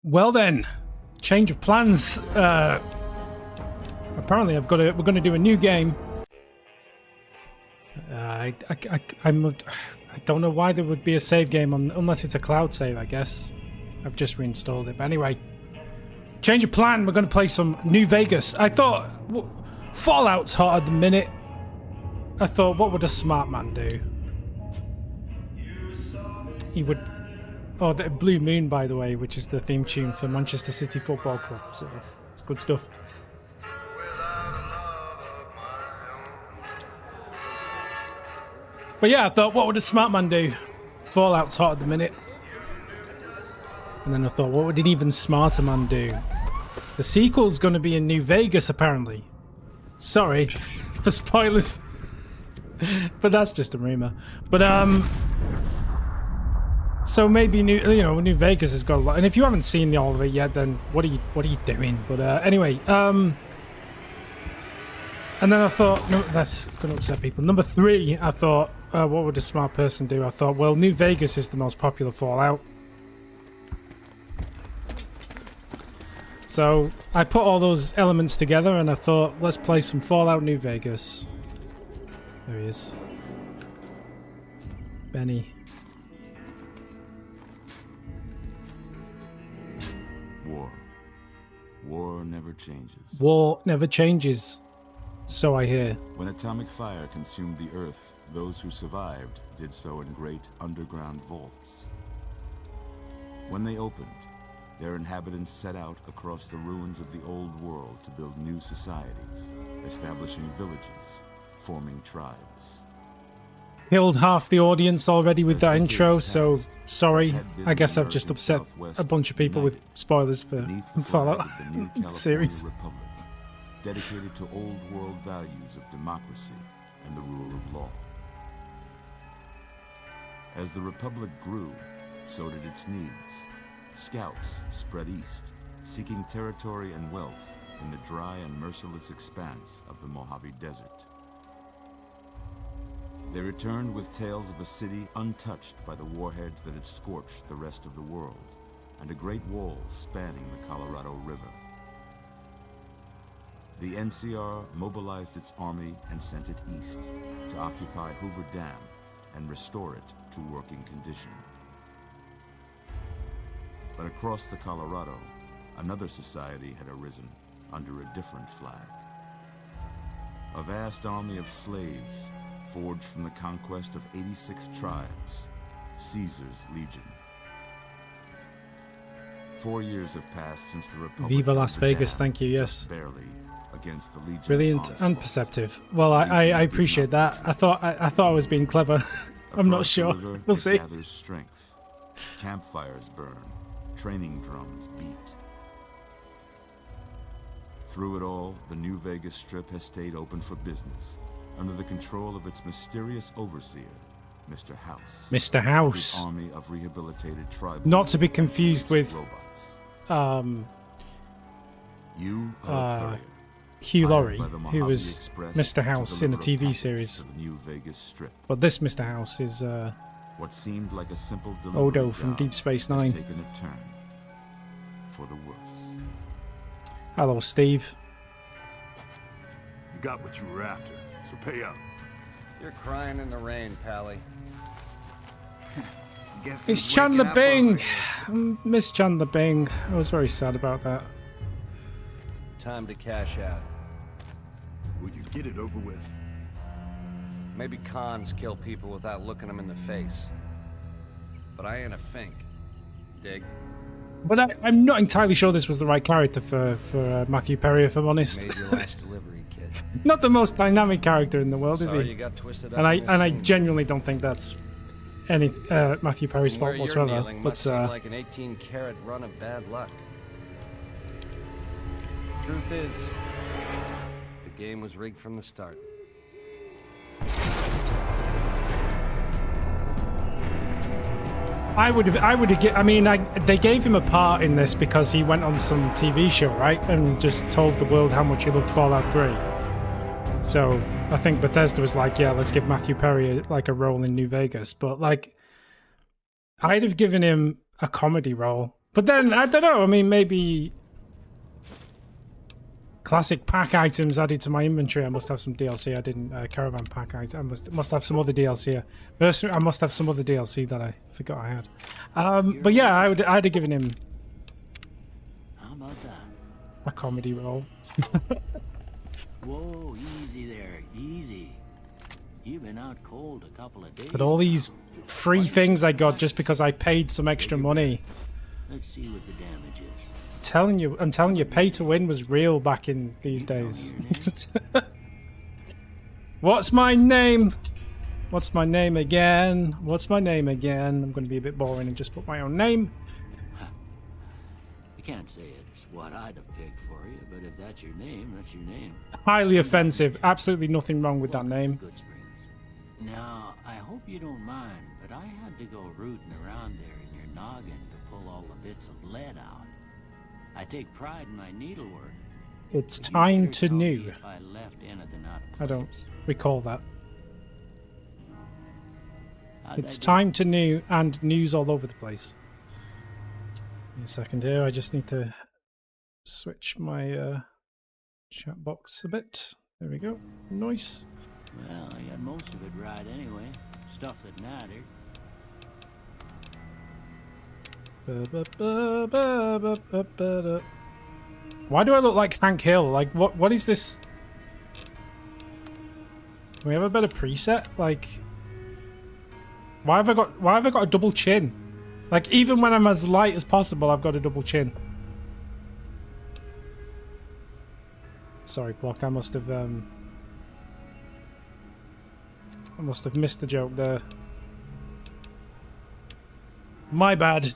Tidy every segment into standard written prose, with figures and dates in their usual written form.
Well then, change of plans. Apparently, we're going to do a new game. I don't know why there would be a save game on unless it's a cloud save. I guess I've just reinstalled it. But anyway, change of plan. We're going to play some New Vegas. I thought Fallout's hot at the minute. I thought, what would a smart man do? He would. Oh, the Blue Moon, by the way, which is the theme tune for Manchester City Football Club. So it's good stuff. But yeah, I thought, what would a smart man do? Fallout's hot at the minute. And then I thought, what would an even smarter man do? The sequel's going to be in New Vegas, apparently. Sorry for spoilers. But that's just a rumor. But, so maybe New Vegas has got a lot. And if you haven't seen all of it yet, then what are you doing? But anyway, and then I thought, no, that's going to upset people. Number 3, I thought, what would a smart person do? I thought, well, New Vegas is the most popular Fallout. So I put all those elements together and I thought, let's play some Fallout New Vegas. There he is. Benny. War never changes. War never changes. So I hear. When atomic fire consumed the earth, those who survived did so in great underground vaults. When they opened, their inhabitants set out across the ruins of the old world to build new societies, establishing villages, forming tribes. Killed half the audience already with that intro, so sorry. I guess I've just upset a bunch of people with spoilers for Fallout series. Republic, dedicated to old world values of democracy and the rule of law. As the Republic grew, so did its needs. Scouts spread east, seeking territory and wealth in the dry and merciless expanse of the Mojave Desert. They returned with tales of a city untouched by the warheads that had scorched the rest of the world, and a great wall spanning the Colorado River. The NCR mobilized its army and sent it east to occupy Hoover Dam and restore it to working condition. But across the Colorado, another society had arisen under a different flag. A vast army of slaves forged from the conquest of 86 tribes, Caesar's Legion. 4 years have passed since the Republic. Viva Las Vegas, thank you, yes. Barely against the Legion's Brilliant onslaught. and perceptive. Well, I appreciate that. I thought I was being clever. I'm not sure. We'll see. Gathers strength. Campfires burn. Training drums beat. Through it all, the New Vegas Strip has stayed open for business, under the control of its mysterious overseer, Mr. House. Mr. House. His army of rehabilitated tribal. Not to be confused with robots. You are a courier, Hugh Laurie, hired by the who Mojave was Express Mr. to House in a deliver TV package series. to the New Vegas Strip. But this Mr. House is What seemed like a simple delivery Odo from job Deep Space has Nine. taken a turn for the worse. Hello, Steve. You got what you were after, so pay up. You're crying in the rain, Pally. Guess It's he's Chandler waking up Bing. Miss Chandler Bing. I was very sad about that. Time to cash out. Will you get it over with? Maybe cons kill people without looking them in the face. But I ain't a fink. Dig? But I'm not entirely sure this was the right character for Matthew Perry, if I'm honest. Made your last delivery, kid. Not the most dynamic character in the world, is Sorry he? you got twisted up And in this I scene. genuinely don't think that's any Matthew Perry's Where fault you're whatsoever. kneeling must But seem like an 18-carat run of bad luck. Truth is, the game was rigged from the start. I would have. I mean, they gave him a part in this because he went on some TV show, right, and just told the world how much he loved Fallout 3. So I think Bethesda was like, yeah, let's give Matthew Perry a role in New Vegas. But like, I'd have given him a comedy role But then, I don't know, I mean, maybe... Classic pack items added to my inventory. I must have some DLC. I didn't. Caravan pack item. I must have some other DLC. I must have some other DLC that I forgot I had. But yeah, I'd have given him... How about that? A comedy role. Whoa, easy there, easy. You've been out cold a couple of days. But all these free things I got just because I paid some extra money. Let's see what the damage is. I'm telling you, pay to win was real back in these days. What's my name? What's my name again? What's my name again? I'm going to be a bit boring and just put my own name. I can't say it's what I'd have picked for you, but if that's your name, that's your name. Highly offensive. Absolutely nothing wrong with that name. Good Springs. Now, I hope you don't mind, but I had to go rooting around there in your noggin to pull all the bits of lead out. I take pride in my needlework. It's time to new. If I left anything out of place. I don't recall that. How'd It's I do? time to new and news all over the place. Give me a second here. I just need to switch my chat box a bit. There we go. Nice. Well, I got most of it right anyway. Stuff that mattered. Why do I look like Hank Hill? Like, what is this? Can we have a better preset? Like, why have I got a double chin? Like, even when I'm as light as possible, I've got a double chin. Sorry, Block. I must have missed the joke there. My bad.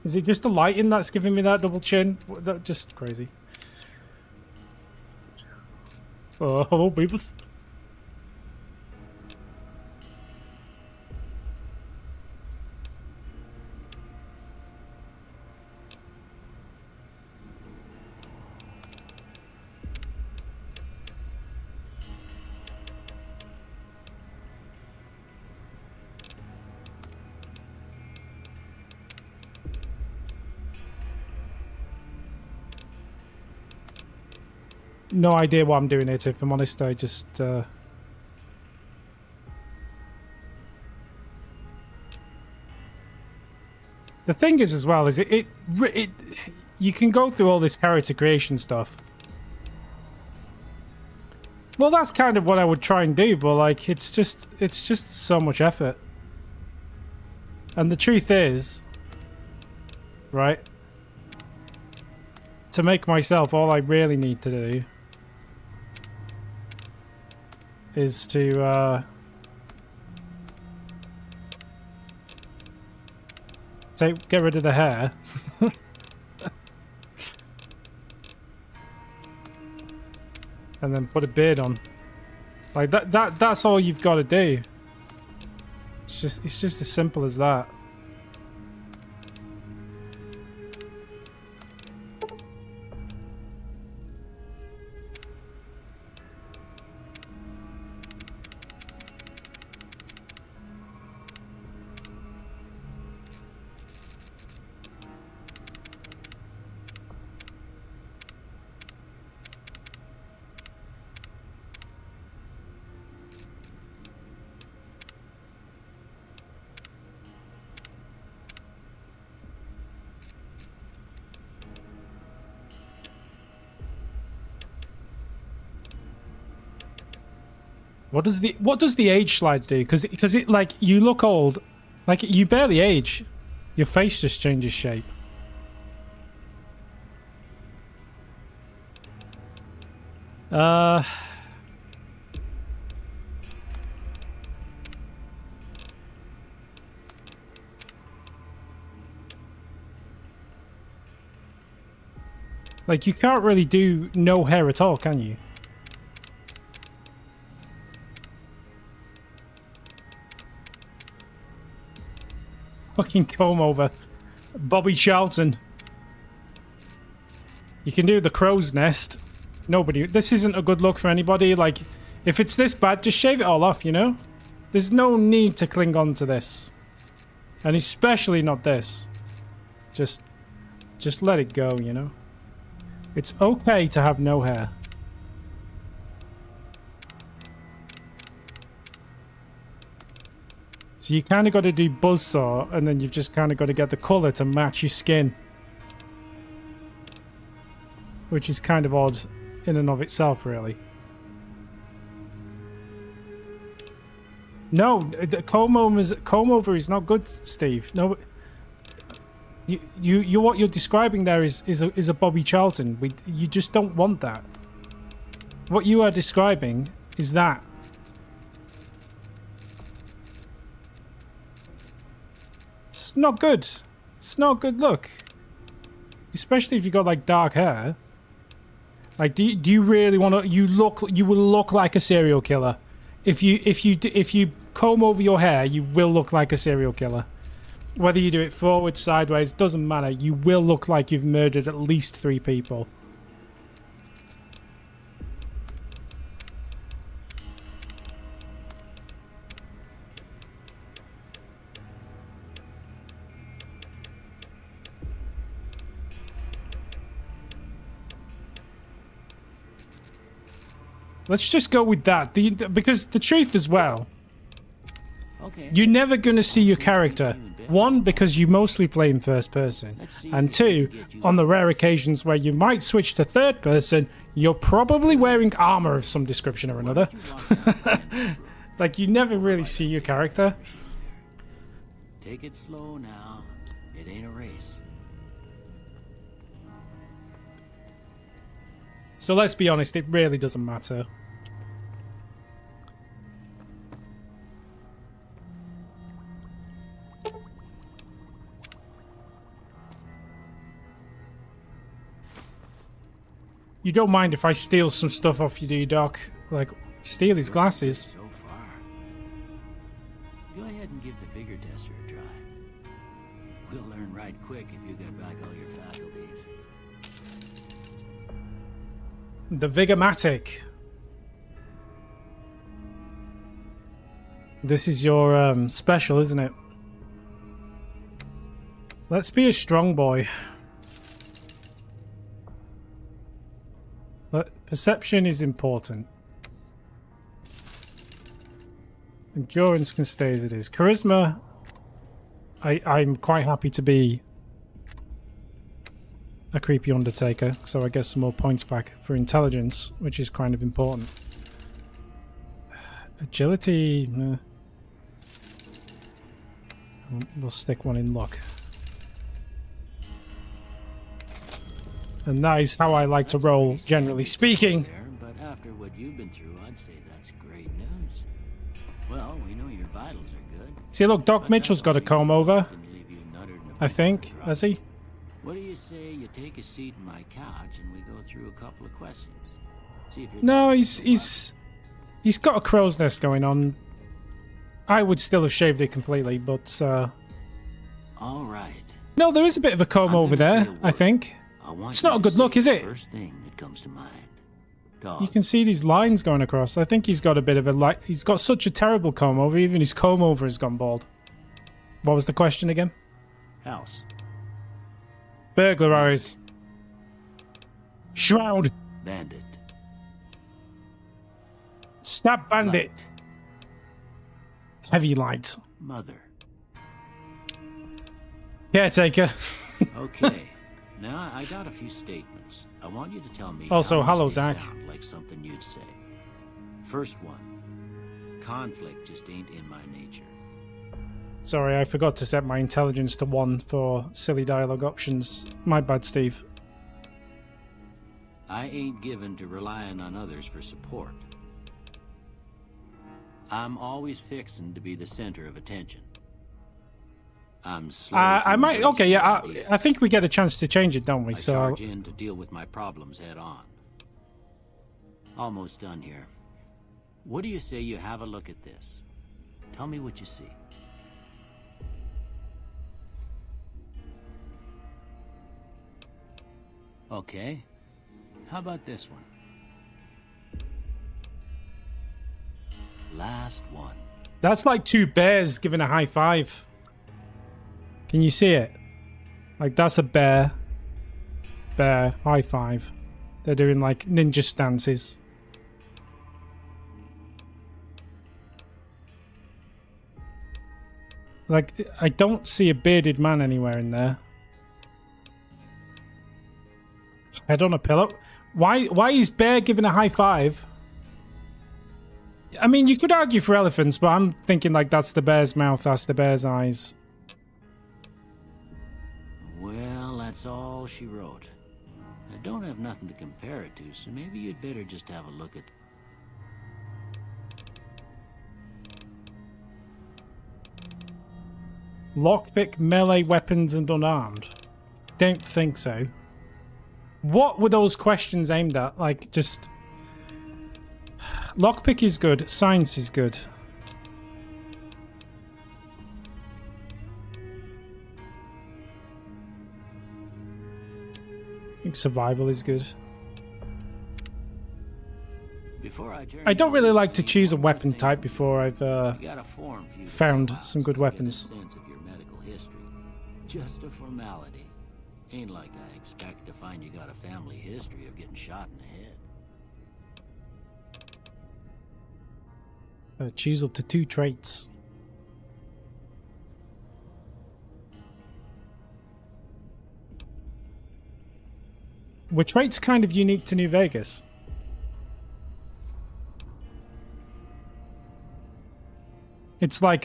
Is it just the lighting that's giving me that double chin? That just crazy. Hello, Beavis. No idea what I'm doing here, if I'm honest. I just the thing is as well is it you can go through all this character creation stuff. Well, that's kind of what I would try and do, but like it's just so much effort. And the truth is, right, to make myself, all I really need to do is to get rid of the hair. And then put a beard on. Like that's all you've got to do. It's just as simple as that. What does the age slide do? Because it like you look old, like you barely age. Your face just changes shape. Like you can't really do no hair at all, can you? Fucking comb over. Bobby Charlton. You can do the crow's nest. Nobody. This isn't a good look for anybody. Like, If it's this bad, just shave it all off, you know? There's no need to cling on to this. And especially not this. Just let it go, you know? It's okay to have no hair. So you kind of got to do buzzsaw, and then you've just kind of got to get the colour to match your skin. Which is kind of odd in and of itself, really. No, the comb over is not good, Steve. No, you what you're describing there is a Bobby Charlton. You just don't want that. What you are describing is that. It's not good. It's not a good look. Especially if you got like dark hair. Like, do you really want to? You will look like a serial killer. If you comb over your hair, you will look like a serial killer. Whether you do it forward, sideways, doesn't matter. You will look like you've murdered at least 3 people. Let's just go with that. Because the truth as well, Okay. you're never going to see your character. 1, because you mostly play in first person. And 2, on the rare occasions where you might switch to third person, you're probably wearing armor of some description or another. Like, you never really see your character. Take it slow now. It ain't a race. So let's be honest, it really doesn't matter. You don't mind if I steal some stuff off you, do you, Doc? Like, steal his glasses. So far. Go ahead and give the vigor tester a try. We'll learn right quick if you get back all your faculties. The Vigomatic. This is your special, isn't it? Let's be a strong boy. But perception is important. Endurance can stay as it is. Charisma, I'm quite happy to be a creepy Undertaker, so I get some more points back for intelligence, which is kind of important. Agility, we'll stick one in luck. And that is how I like to roll, generally speaking. But after what you've been through, I'd say that's great news. Well, we know your vitals are good. See, look, Doc Mitchell's got a comb over, I think, has he? What do you say you take a seat in my couch and we go through a couple of questions? See if you're No, he's got a crow's nest going on. I would still have shaved it completely, but all right. no, there is a bit of a comb over there, I think. It's not a good look, is it? First thing that comes to mind. Dog. You can see these lines going across. I think he's got a bit of a he's got such a terrible comb over, even his comb over has gone bald. What was the question again? House. Burglaries. Shroud. Bandit. Stab bandit. Light. Heavy light. Mother. Caretaker. Okay. Now I got a few statements. I want you to tell me. Also, how much hello, they Zach. sound like something you'd say. First one. Conflict just ain't in my nature. Sorry, I forgot to set my intelligence to 1 for silly dialogue options. My bad, Steve. I ain't given to relying on others for support. I'm always fixing to be the center of attention. I'm slow to I might. embrace Okay, the yeah. idea. I think we get a chance to change it, don't we? I So charge in to deal with my problems head on. Almost done here. What do you say you have a look at this? Tell me what you see. Okay. How about this one? last one. That's like two bears giving a high five. Can you see it? Like, that's a bear. Bear, high five. They're doing like ninja stances. Like, I don't see a bearded man anywhere in there. Head on a pillow. Why is bear giving a high five? I mean, you could argue for elephants, but I'm thinking like that's the bear's mouth, that's the bear's eyes. Well, that's all she wrote. I don't have nothing to compare it to, so maybe you'd better just have a look at... Lockpick, melee weapons, and unarmed. Don't think so. What were those questions aimed at? Like, just... Lockpick is good. Science is good. I think survival is good. I don't really like to choose a weapon type before I've found some good weapons. Just a formality. Ain't like I expect to find you got a family history of getting shot in the head. Choose up to 2 traits. Were traits kind of unique to New Vegas? It's like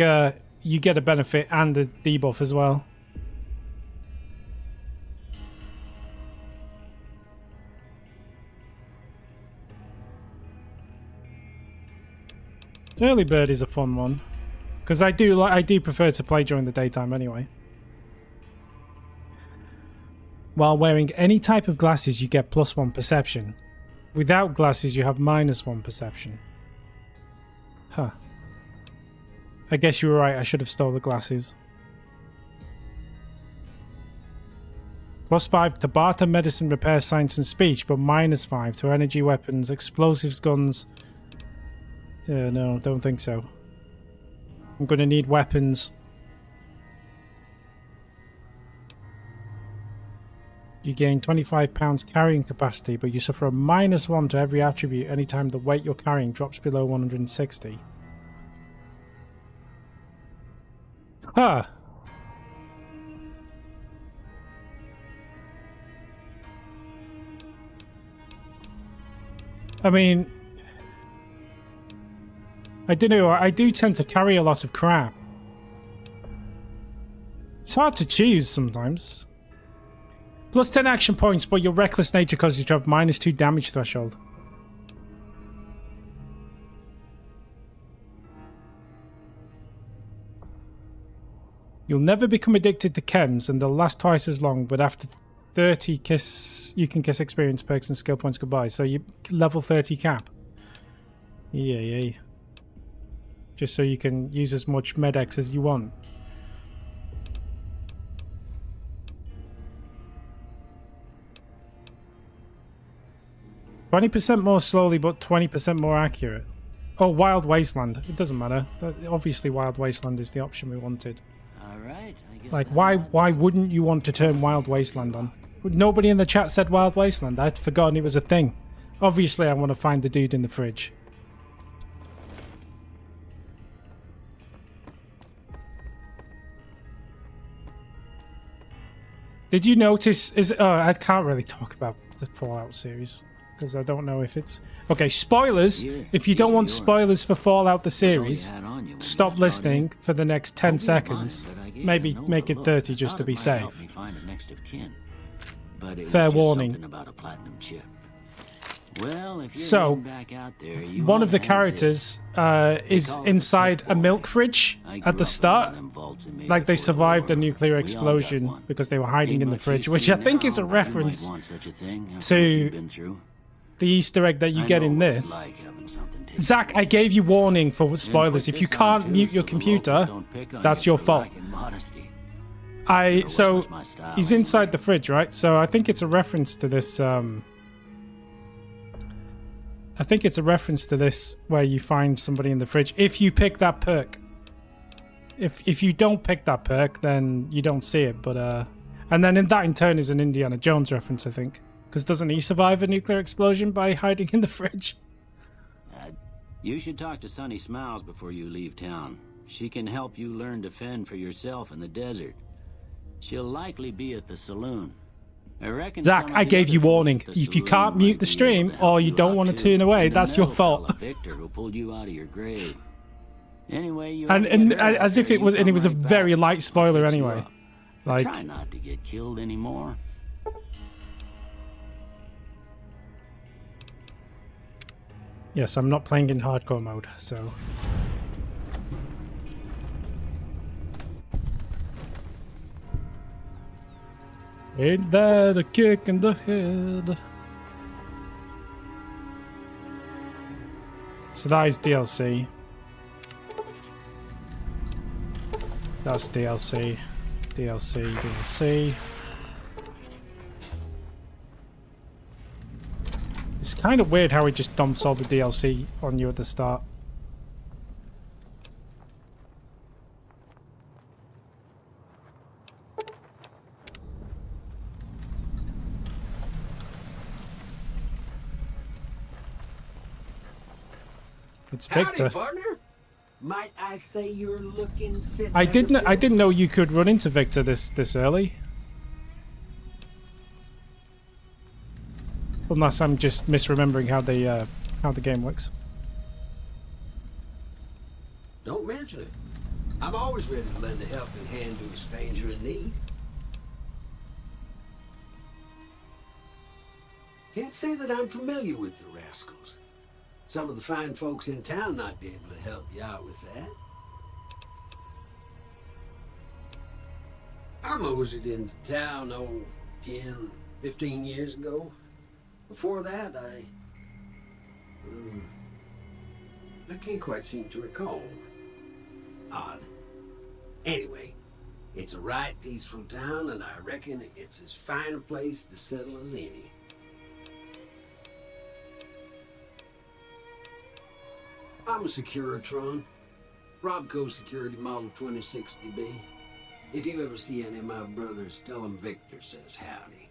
you get a benefit and a debuff as well. Early bird is a fun one, because I do prefer to play during the daytime anyway. While wearing any type of glasses, you get +1 perception. Without glasses, you have -1 perception. Huh. I guess you were right. I should have stole the glasses. +5 to barter, medicine, repair, science, and speech, but -5 to energy, weapons, explosives, guns. No, don't think so. I'm gonna need weapons. You gain 25 pounds carrying capacity, but you suffer a -1 to every attribute anytime the weight you're carrying drops below 160. Huh. I mean, I don't know, I do tend to carry a lot of crap. It's hard to choose sometimes. +10 action points, but your reckless nature causes you to have -2 damage threshold. You'll never become addicted to chems, and they'll last twice as long, but after 30 you can kiss experience, perks, and skill points goodbye. So you level 30 cap. Yeah. Just so you can use as much Med-X as you want. %20 more slowly, but 20% more accurate. Oh, Wild Wasteland. It doesn't matter. Obviously, Wild Wasteland is the option we wanted. All right. Like, why wouldn't you want to turn Wild Wasteland on? Nobody in the chat said Wild Wasteland. I'd forgotten it was a thing. Obviously, I want to find the dude in the fridge. Did you notice? I can't really talk about the Fallout series because I don't know if it's okay. Spoilers. If you don't want spoilers for Fallout the series, stop listening for the next 10 seconds. Maybe make it 30 just to be safe. Fair warning. So, one of the characters is inside a milk fridge at the start. Like they survived a nuclear explosion because they were hiding in the fridge, which I think is a reference to the Easter egg that you get in this. Zach, I gave you warning for spoilers. If you can't mute your computer, that's your fault. So, he's inside the fridge, right? So I think it's a reference to this I think it's a reference to this where you find somebody in the fridge if you pick that perk. If you don't pick that perk, then you don't see it. But and then that in turn is an Indiana Jones reference, I think, because doesn't he survive a nuclear explosion by hiding in the fridge? You should talk to Sonny Smiles before you leave town. She can help you learn to fend for yourself in the desert. She'll likely be at the saloon. I reckon Zach, I gave you warning. If you can't mute the stream or you don't want to tune away, that's your fault. Victor who pulled you out of your grave. Anyway, you and as if it was, and it was a very light spoiler anyway. Like, try not to get killed anymore. Yes, I'm not playing in hardcore mode, so. Ain't that a kick in the head? So that is DLC. That's DLC. DLC, DLC. It's kind of weird how he just dumps all the DLC on you at the start. It's Victor. Howdy, partner. Might I say you're looking fit? I didn't know you could run into Victor this early. Unless I'm just misremembering how the game works. Don't mention it. I'm always ready to lend a helping hand to a stranger in need. Can't say that I'm familiar with the rascals. Some of the fine folks in town might be able to help you out with that. I moseyed into town, 10, 15 years ago. Before that, I can't quite seem to recall. Odd. Anyway, it's a right peaceful town, and I reckon it's as fine a place to settle as any. I'm a Securitron. Robco Security Model 2060B. If you ever see any of my brothers, tell them Victor says howdy.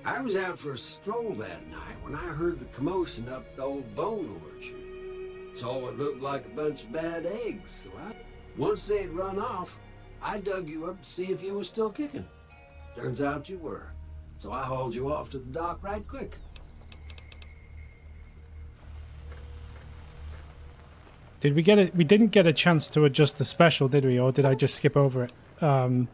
I was out for a stroll that night when I heard the commotion up the old bone orchard. Saw what looked like a bunch of bad eggs, so once they'd run off, I dug you up to see if you were still kicking. Turns out you were, so I hauled you off to the dock right quick. Did we get it? We didn't get a chance to adjust the special, did we? Or did I just skip over it? I'm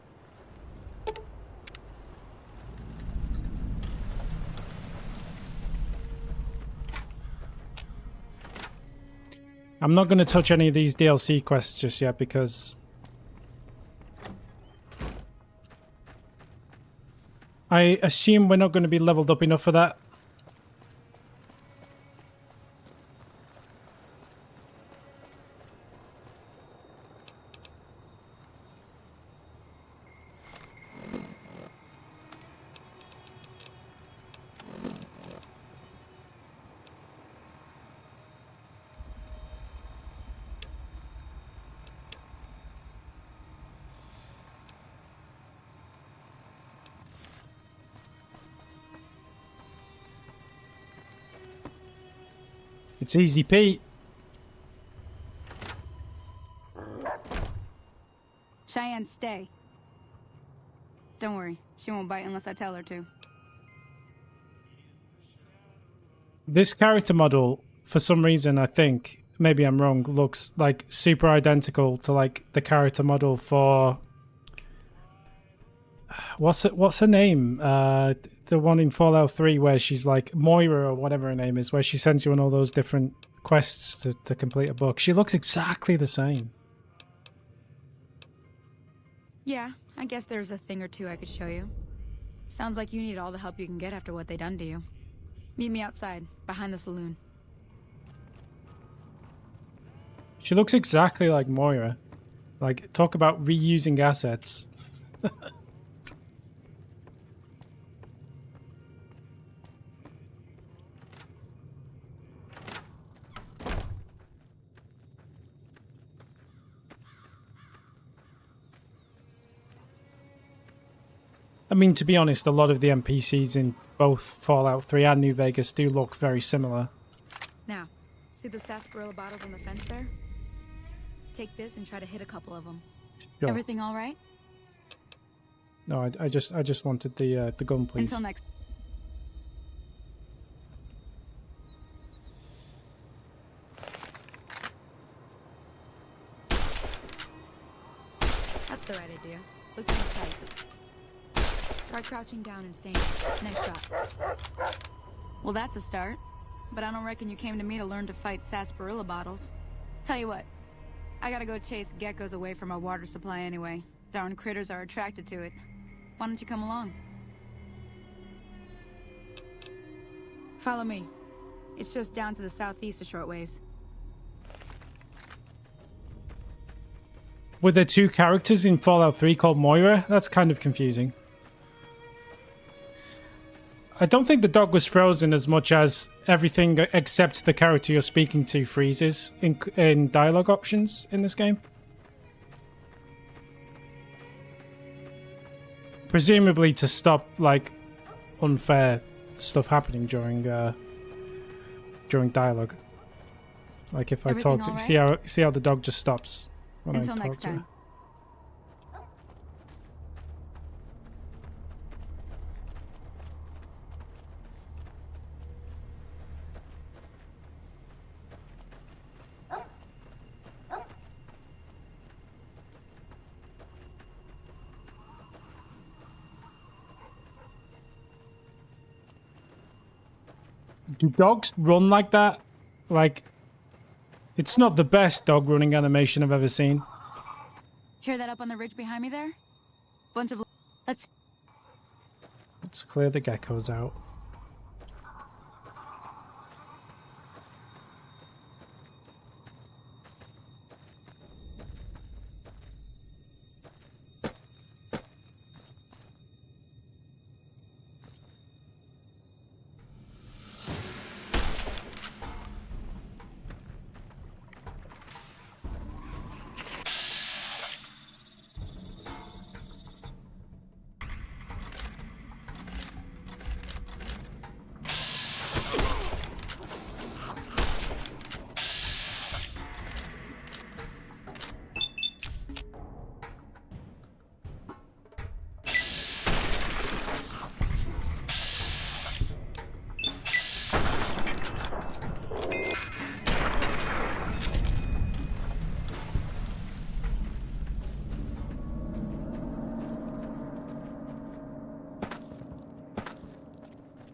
not going to touch any of these DLC quests just yet because I assume we're not going to be leveled up enough for that. It's easy, Pete. Cheyenne, stay. Don't worry. She won't bite unless I tell her to. This character model, for some reason, I think, maybe I'm wrong, looks like super identical to like the character model for what's her name? The one in Fallout 3 where she's like Moira or whatever her name is, where she sends you on all those different quests to complete a book. She looks exactly the same. Yeah, I guess there's a thing or two I could show you. Sounds like you need all the help you can get after what they done to you. Meet me outside, behind the saloon. She looks exactly like Moira. Like, talk about reusing assets. I mean, to be honest, a lot of the NPCs in both Fallout 3 and New Vegas do look very similar. Now, see the sarsaparilla bottles on the fence there? Take this and try to hit a couple of them. Sure. Everything all right? No, I just wanted the gun, please. Until next. That's the right idea. Look to the side. Try crouching down and staying. Nice shot. Well, that's a start. But I don't reckon you came to me to learn to fight sarsaparilla bottles. Tell you what, I gotta go chase geckos away from our water supply anyway. Darn critters are attracted to it. Why don't you come along? Follow me. It's just down to the southeast a short ways. Were there two characters in Fallout 3 called Moira? That's kind of confusing. I don't think the dog was frozen as much as everything except the character you're speaking to freezes in dialogue options in this game. Presumably to stop, like, unfair stuff happening during dialogue. Like if I Everything talk to all right? see how the dog just stops when Until I talk next to her. time. Do dogs run like that? Like, it's not the best dog running animation I've ever seen. Hear that up on the ridge behind me there? Bunch of... Let's... Let's clear the geckos out.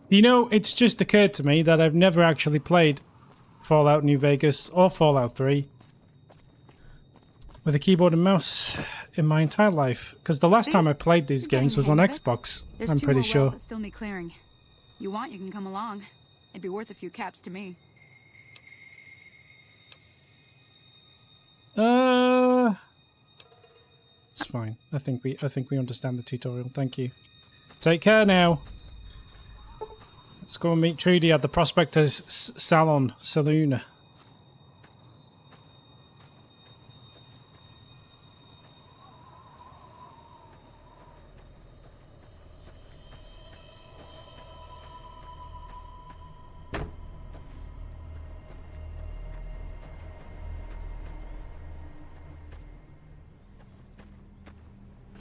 You know, it's just occurred to me that I've never actually played Fallout New Vegas or Fallout 3 with a keyboard and mouse in my entire life. Because the last time I played these games was on Xbox, There's I'm two pretty more sure. wells that still need clearing. You want, you can come along. It'd be worth a few caps to me. It's fine. I think we understand the tutorial. Thank you. Take care now. Let's go and meet Trudy at the Prospector's Saloon.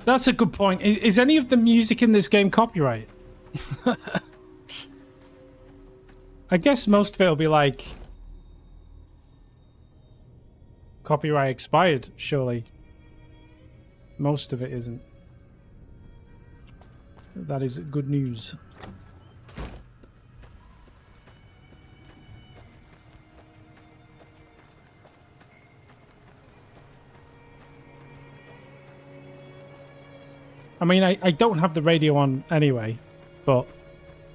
That's a good point. Is any of the music in this game copyright? I guess most of it will be like copyright expired, surely. Most of it isn't. That is good news. I mean, I don't have the radio on anyway, but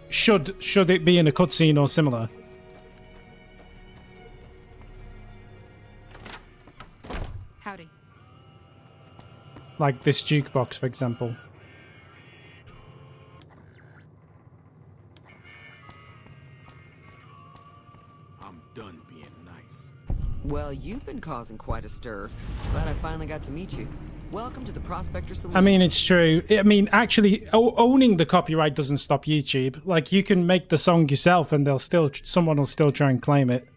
should it be in a cutscene or similar? Howdy. Like this jukebox, for example. I'm done being nice. Well, you've been causing quite a stir. Glad I finally got to meet you. Welcome to the Prospector Saloon. I mean, it's true. I mean, actually, owning the copyright doesn't stop YouTube. Like, you can make the song yourself, and someone will still try and claim it.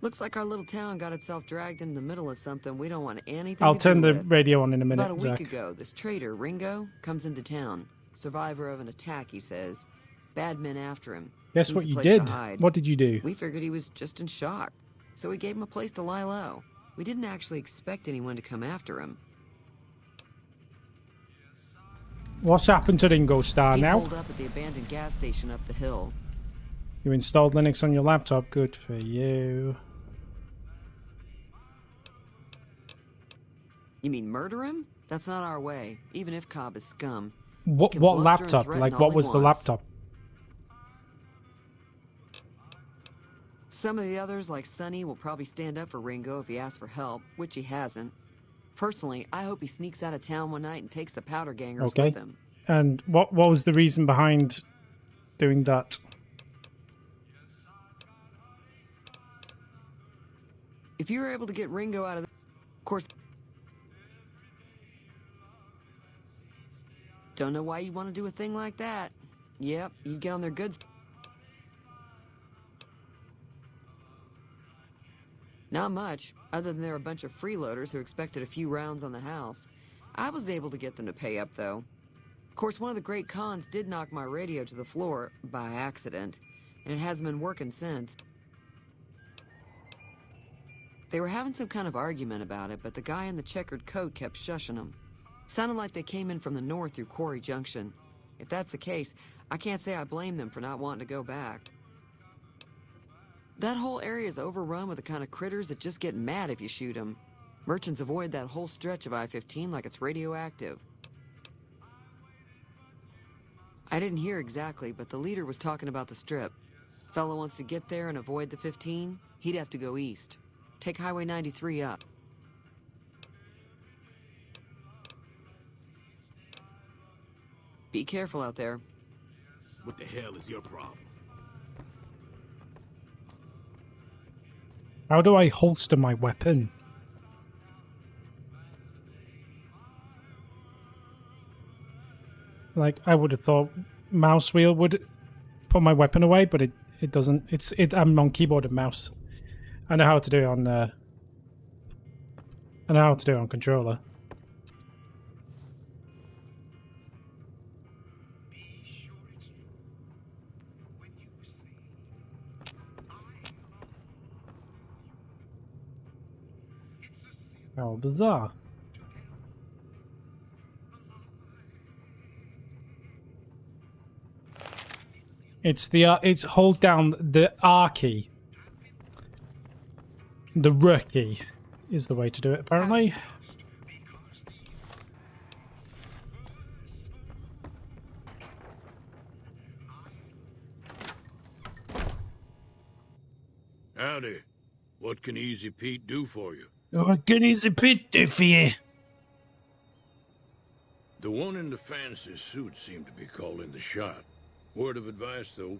Looks like our little town got itself dragged into the middle of something we don't want anything I'll to turn do the with. radio on in a minute, About a week Zach. ago, this traitor, Ringo, comes into town. Survivor of an attack, he says. Bad men after him. Guess Needs what a you place did? to hide. What did you do? We figured he was just in shock, so we gave him a place to lie low. We didn't actually expect anyone to come after him. What's happened to Ringo Starr He's now? holed up at the abandoned gas station up the hill. You installed Linux on your laptop. Good for you. You mean murder him? That's not our way, even if Cobb is scum. What can bluster and laptop? threaten Like, all what he was the wants. laptop? Some of the others, like Sonny, will probably stand up for Ringo if he asks for help, which he hasn't. Personally, I hope he sneaks out of town one night and takes the powder gangers Okay. with him. And what was the reason behind doing that? If you were able to get Ringo out of of course... Don't know why you'd want to do a thing like that. Yep, you'd get on their good... Not much, other than they're a bunch of freeloaders who expected a few rounds on the house. I was able to get them to pay up, though. Of course, one of the great cons did knock my radio to the floor, by accident, and it hasn't been working since. They were having some kind of argument about it, but the guy in the checkered coat kept shushing them. Sounded like they came in from the north through Quarry Junction. If that's the case, I can't say I blame them for not wanting to go back. That whole area is overrun with the kind of critters that just get mad if you shoot them. Merchants avoid that whole stretch of I-15 like it's radioactive. I didn't hear exactly, but the leader was talking about the strip. Fellow wants to get there and avoid the 15, he'd have to go east. Take Highway 93 up. Be careful out there. What the hell is your problem? How do I holster my weapon? Like, I would have thought mouse wheel would put my weapon away, but it doesn't. I'm on keyboard and mouse. I know how to do it on I know how to do it on controller. How bizarre. It's hold down the R key. The R key is the way to do it, apparently. Howdy. What can Easy Pete do for you? What can Easy Pete do for you? The one in the fancy suit seemed to be calling the shot. Word of advice, though,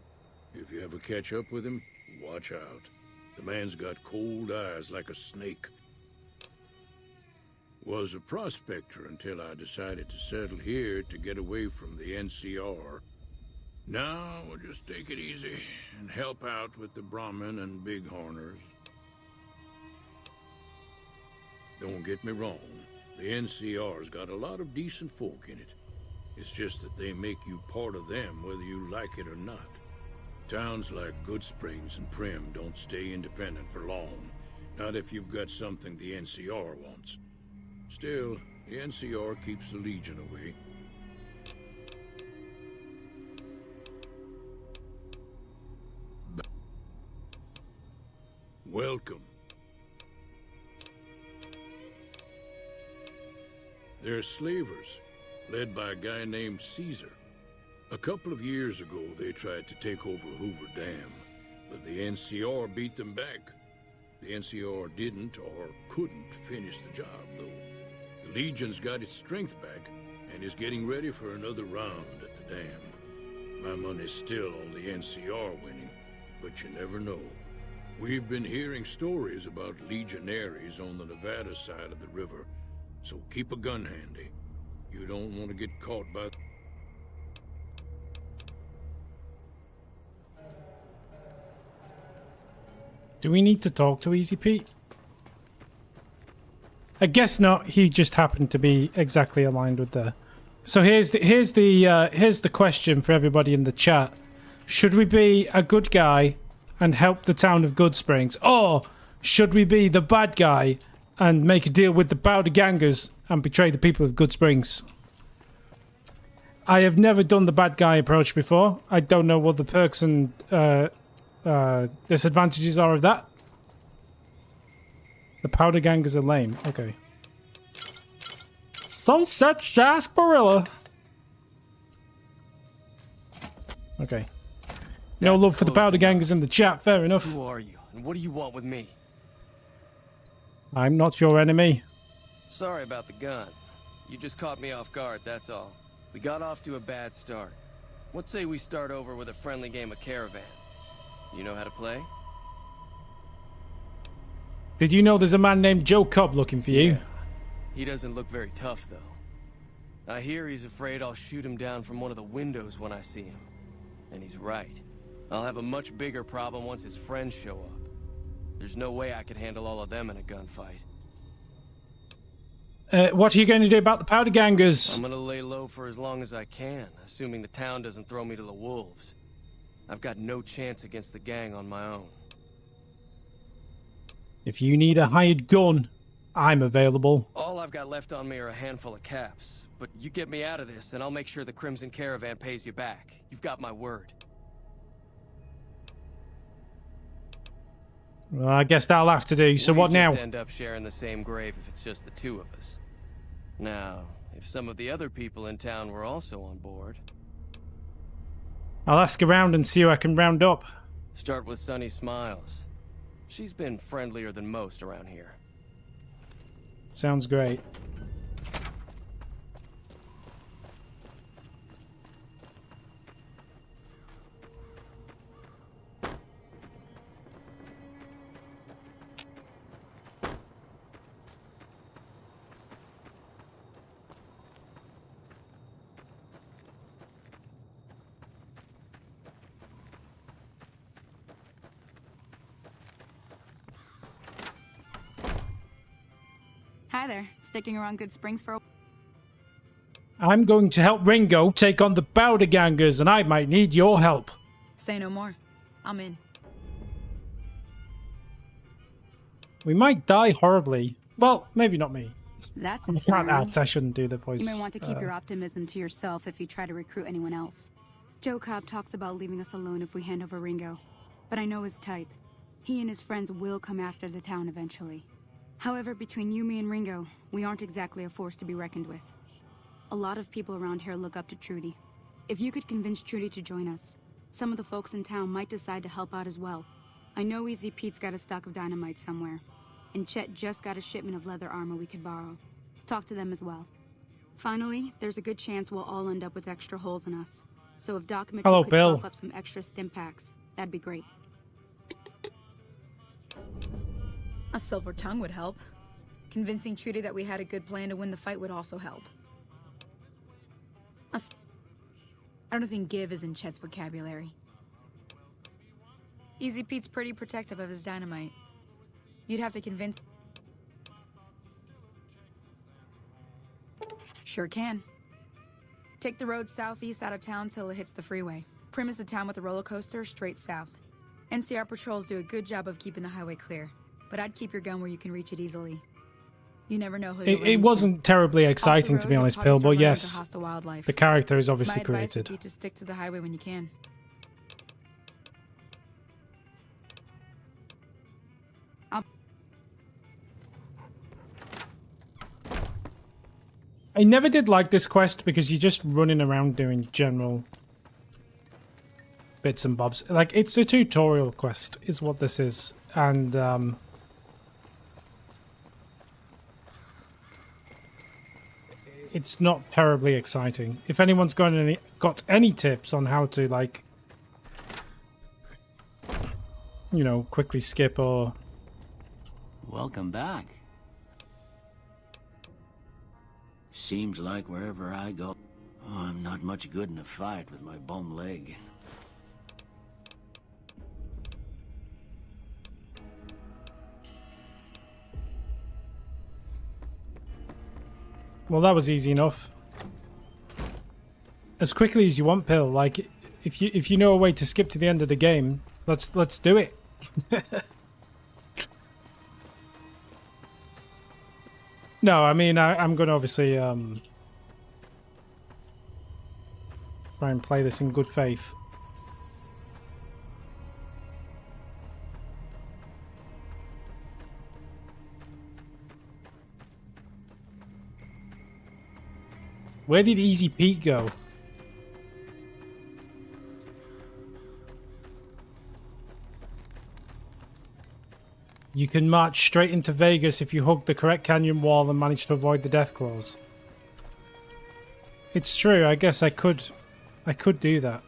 if you ever catch up with him, watch out. The man's got cold eyes like a snake. Was a prospector until I decided to settle here to get away from the NCR. Now we'll just take it easy and help out with the Brahmin and Bighorners. Don't get me wrong, the NCR's got a lot of decent folk in it. It's just that they make you part of them whether you like it or not. Towns like Good Springs and Prim don't stay independent for long, not if you've got something the NCR wants. Still, the NCR keeps the Legion away. Welcome. They're slavers, led by a guy named Caesar. A couple of years ago, they tried to take over Hoover Dam, but the NCR beat them back. The NCR didn't or couldn't finish the job, though. The Legion's got its strength back and is getting ready for another round at the dam. My money's still on the NCR winning, but you never know. We've been hearing stories about legionaries on the Nevada side of the river, So keep a gun handy. You don't want to get caught by... Do we need to talk to Easy Pete? I guess not. He just happened to be exactly aligned with the... So here's the question for everybody in the chat. Should we be a good guy and help the town of Goodsprings, or should we be the bad guy and make a deal with the Powder Gangers and betray the people of Goodsprings? I have never done the bad guy approach before. I don't know what the perks and disadvantages are of that. The Powder Gangers are lame. Okay. Sunset Sarsaparilla. Okay. No love for the Powder Gangers in the chat. Fair enough. Who are you, and what do you want with me? I'm not your enemy. Sorry about the gun. You just caught me off guard, that's all. We got off to a bad start. What say we start over with a friendly game of Caravan? You know how to play? Did you know there's a man named Joe Cobb looking for you? Yeah. He doesn't look very tough, though. I hear he's afraid I'll shoot him down from one of the windows when I see him. And he's right. I'll have a much bigger problem once his friends show up. There's no way I could handle all of them in a gunfight. What are you going to do about the Powder Gangers? I'm gonna lay low for as long as I can, assuming the town doesn't throw me to the wolves. I've got no chance against the gang on my own. If you need a hired gun, I'm available. All I've got left on me are a handful of caps. But you get me out of this, and I'll make sure the Crimson Caravan pays you back. You've got my word. Well, I guess that'll have to do. So We what now? just end up sharing the same grave if it's just the two of us. Now, if some of the other people in town were also on board... I'll ask around and see who I can round up. Start with Sunny Smiles. She's been friendlier than most around here. Sounds great. Hi there. Sticking around Good Springs for a... I'm going to help Ringo take on the Powder Gangers, and I might need your help. Say no more. I'm in. We might die horribly. Well, maybe not me. That's I can't inspiring. act. I shouldn't do the voice. You may want to keep your optimism to yourself if you try to recruit anyone else. Joe Cobb talks about leaving us alone if we hand over Ringo. But I know his type. He and his friends will come after the town eventually. However, between you, me, and Ringo, we aren't exactly a force to be reckoned with. A lot of people around here look up to Trudy. If you could convince Trudy to join us, some of the folks in town might decide to help out as well. I know Easy Pete's got a stock of dynamite somewhere, and Chet just got a shipment of leather armor we could borrow. Talk to them as well. Finally, there's a good chance we'll all end up with extra holes in us. So if Doc Mitchell Hello, could Bill. cough up some extra stim packs, that'd be great. A silver tongue would help. Convincing Trudy that we had a good plan to win the fight would also help. I don't think give is in Chet's vocabulary. Easy Pete's pretty protective of his dynamite. You'd have to convince... Sure can. Take the road southeast out of town till it hits the freeway. Premise the town with a roller coaster straight south. NCR patrols do a good job of keeping the highway clear, but I'd keep your gun where you can reach it easily. You never know who It wasn't terribly exciting, to be honest, Pill, but yes, the character is obviously My advice created. would be to stick to the highway when you can. I never did like this quest because you're just running around doing general bits and bobs. Like, it's a tutorial quest is what this is. And it's not terribly exciting. If anyone's got any tips on how to, like, you know, quickly skip or... Welcome back. Seems like wherever I go... Oh, I'm not much good in a fight with my bum leg. Well, that was easy enough. As quickly as you want, Pill. Like, if you know a way to skip to the end of the game, let's do it. No, I mean I'm gonna obviously try and play this in good faith. Where did Easy Pete go? You can march straight into Vegas if you hug the correct canyon wall and manage to avoid the death claws. It's true, I guess I could do that.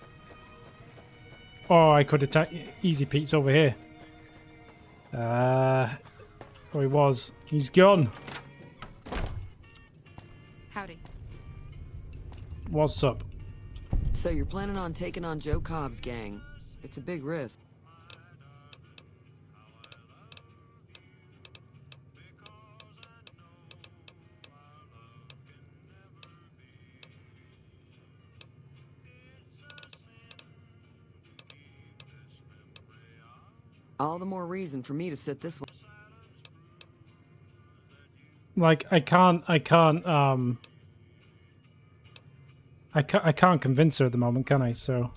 Or I could attack Easy Pete's over here. Oh, he was. He's gone. Howdy. What's up? So you're planning on taking on Joe Cobb's gang. It's a big risk. All the more reason for me to sit this one. Like I can't convince her at the moment, can I? So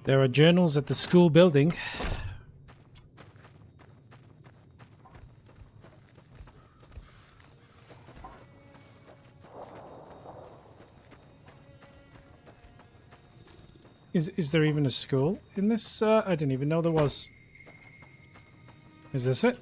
there are journals at the school building. Is there even a school in this? I didn't even know there was. Is this it?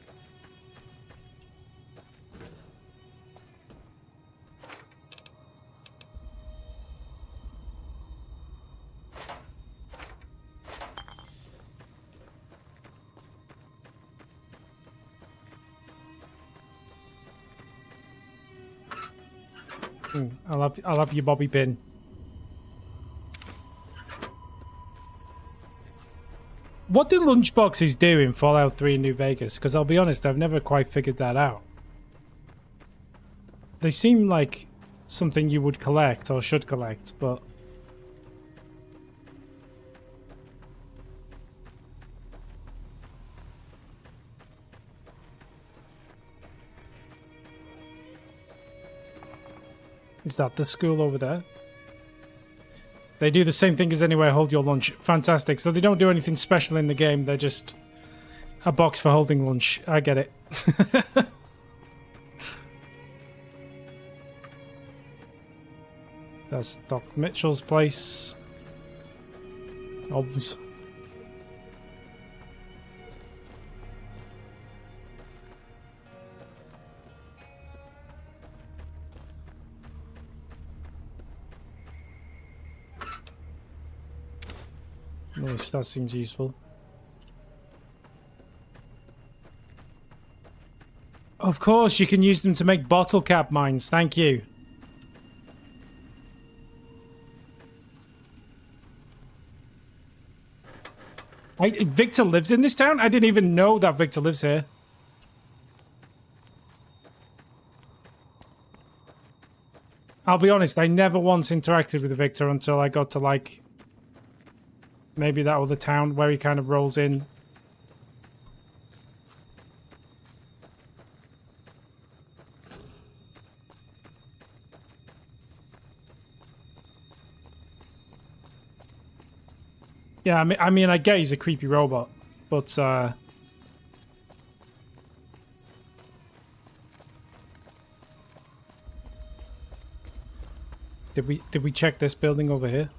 I'll have your bobby pin. What do lunchboxes do in Fallout 3 New Vegas? Because I'll be honest, I've never quite figured that out. They seem like something you would collect or should collect, but... Is that the school over there? They do the same thing as Anywhere Hold Your Lunch. Fantastic. So they don't do anything special in the game. They're just a box for holding lunch. I get it. That's Doc Mitchell's place. Obvs. Nice, that seems useful. Of course, you can use them to make bottle cap mines. Thank you. Victor lives in this town? I didn't even know that Victor lives here. I'll be honest, I never once interacted with Victor until I got to, like... maybe that other town where he kind of rolls in. Yeah, I mean, I get he's a creepy robot, but did we check this building over here?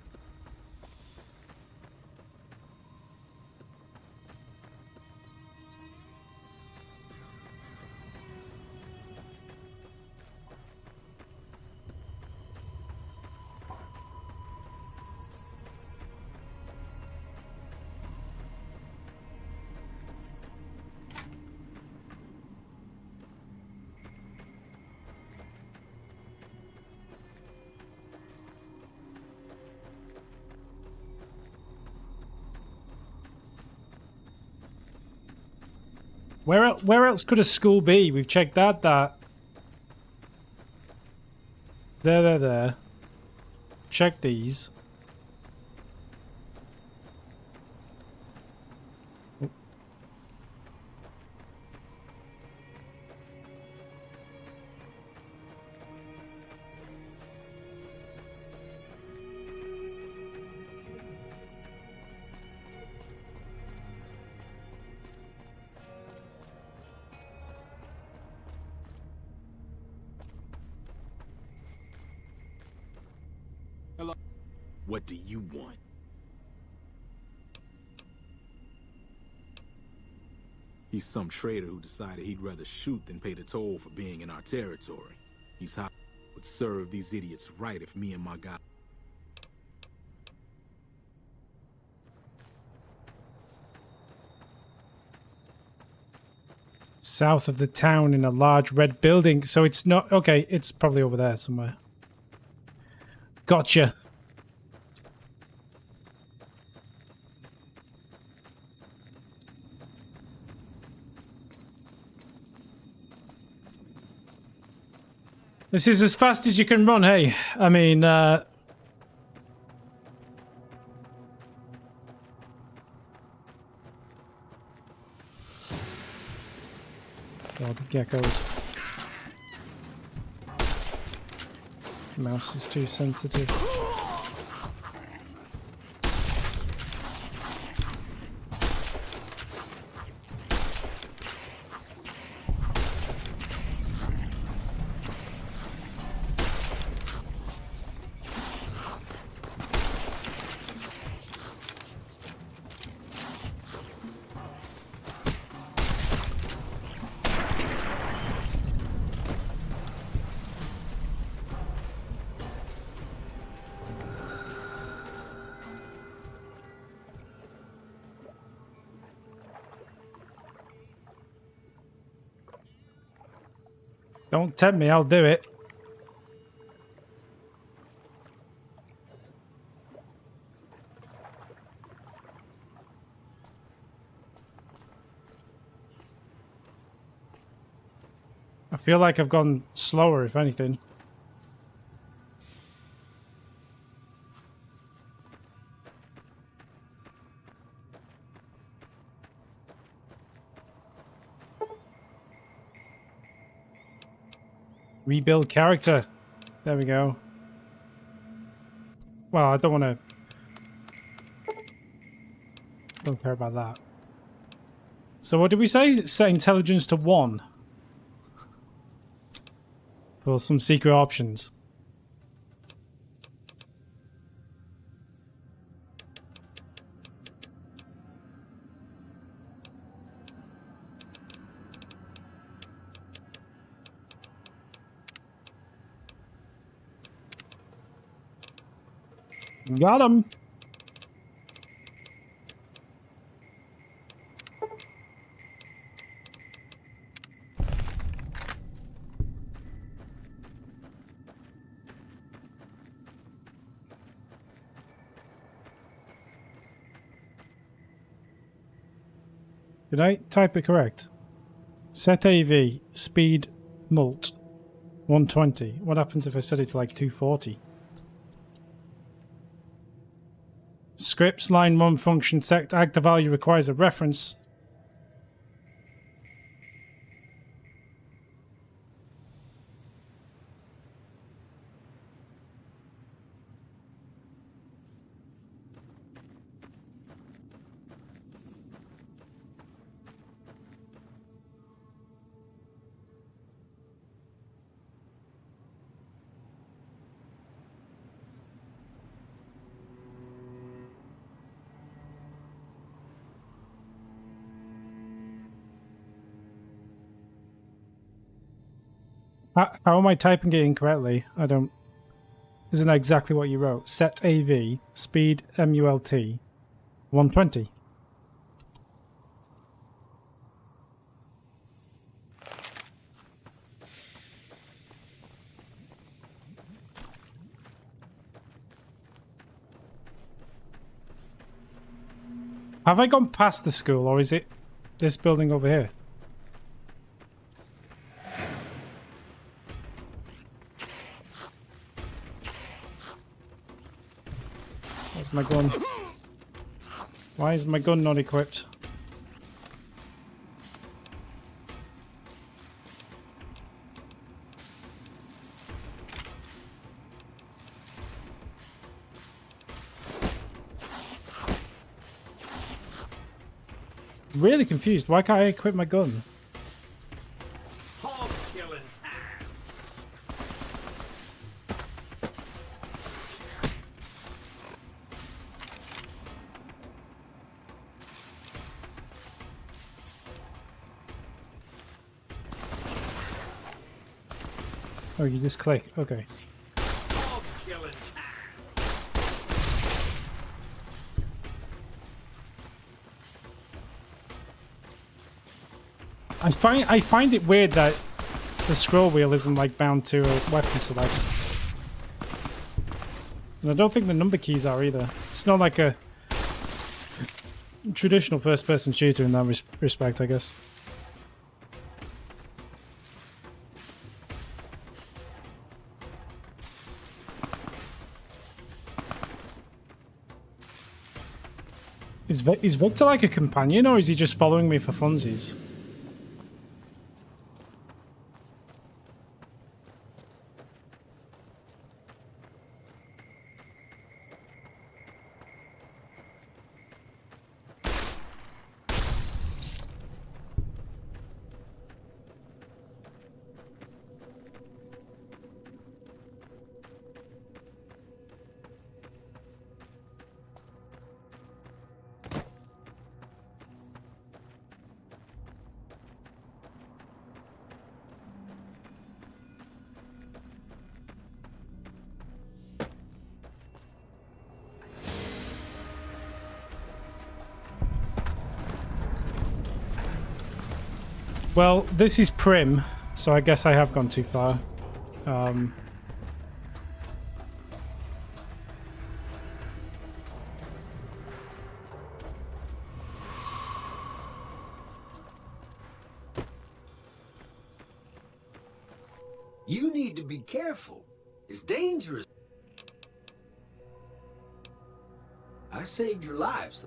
Where else could a school be? We've checked that. There. Check these. What do you want? He's some traitor who decided he'd rather shoot than pay the toll for being in our territory. He's how would serve these idiots right if me and my guy... South of the town in a large red building. So it's not... Okay, it's probably over there somewhere. Gotcha. This is as fast as you can run, hey. I mean, oh, the geckos. Mouse is too sensitive. Don't tempt me, I'll do it. I feel like I've gone slower, if anything. Rebuild character. There we go. Well, I don't want to... Don't care about that. So what did we say? Set intelligence to 1. For some secret options. Got him. Did I type it correct? Set AV, speed, mult, 120. What happens if I set it to like 240? Scripts, line 1 function sect, actor value requires a reference. How am I typing it incorrectly? I don't... Isn't that exactly what you wrote? Set AV, speed MULT, 120. Have I gone past the school, or is it this building over here? Where's my gun? Why is my gun not equipped? Really confused. Why can't I equip my gun? Hog killing time. Oh, you just click. Okay. Hog killing time. I find it weird that the scroll wheel isn't like bound to a weapon select. And I don't think the number keys are either. It's not like a traditional first-person shooter in that respect, I guess. Is Victor like a companion, or is he just following me for funsies? Well, this is Prim, so I guess I have gone too far. You need to be careful. It's dangerous. I saved your lives.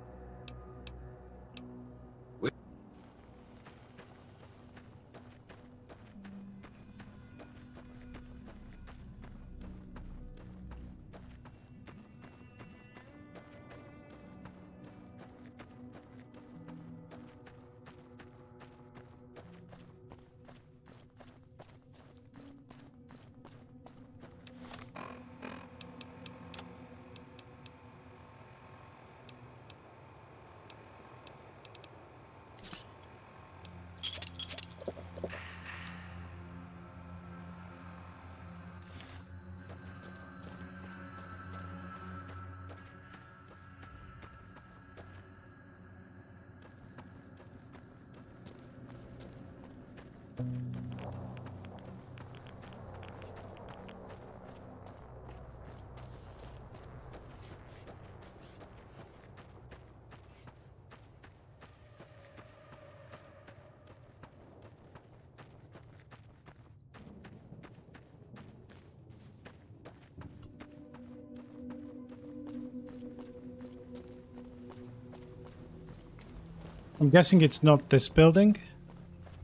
I'm guessing it's not this building.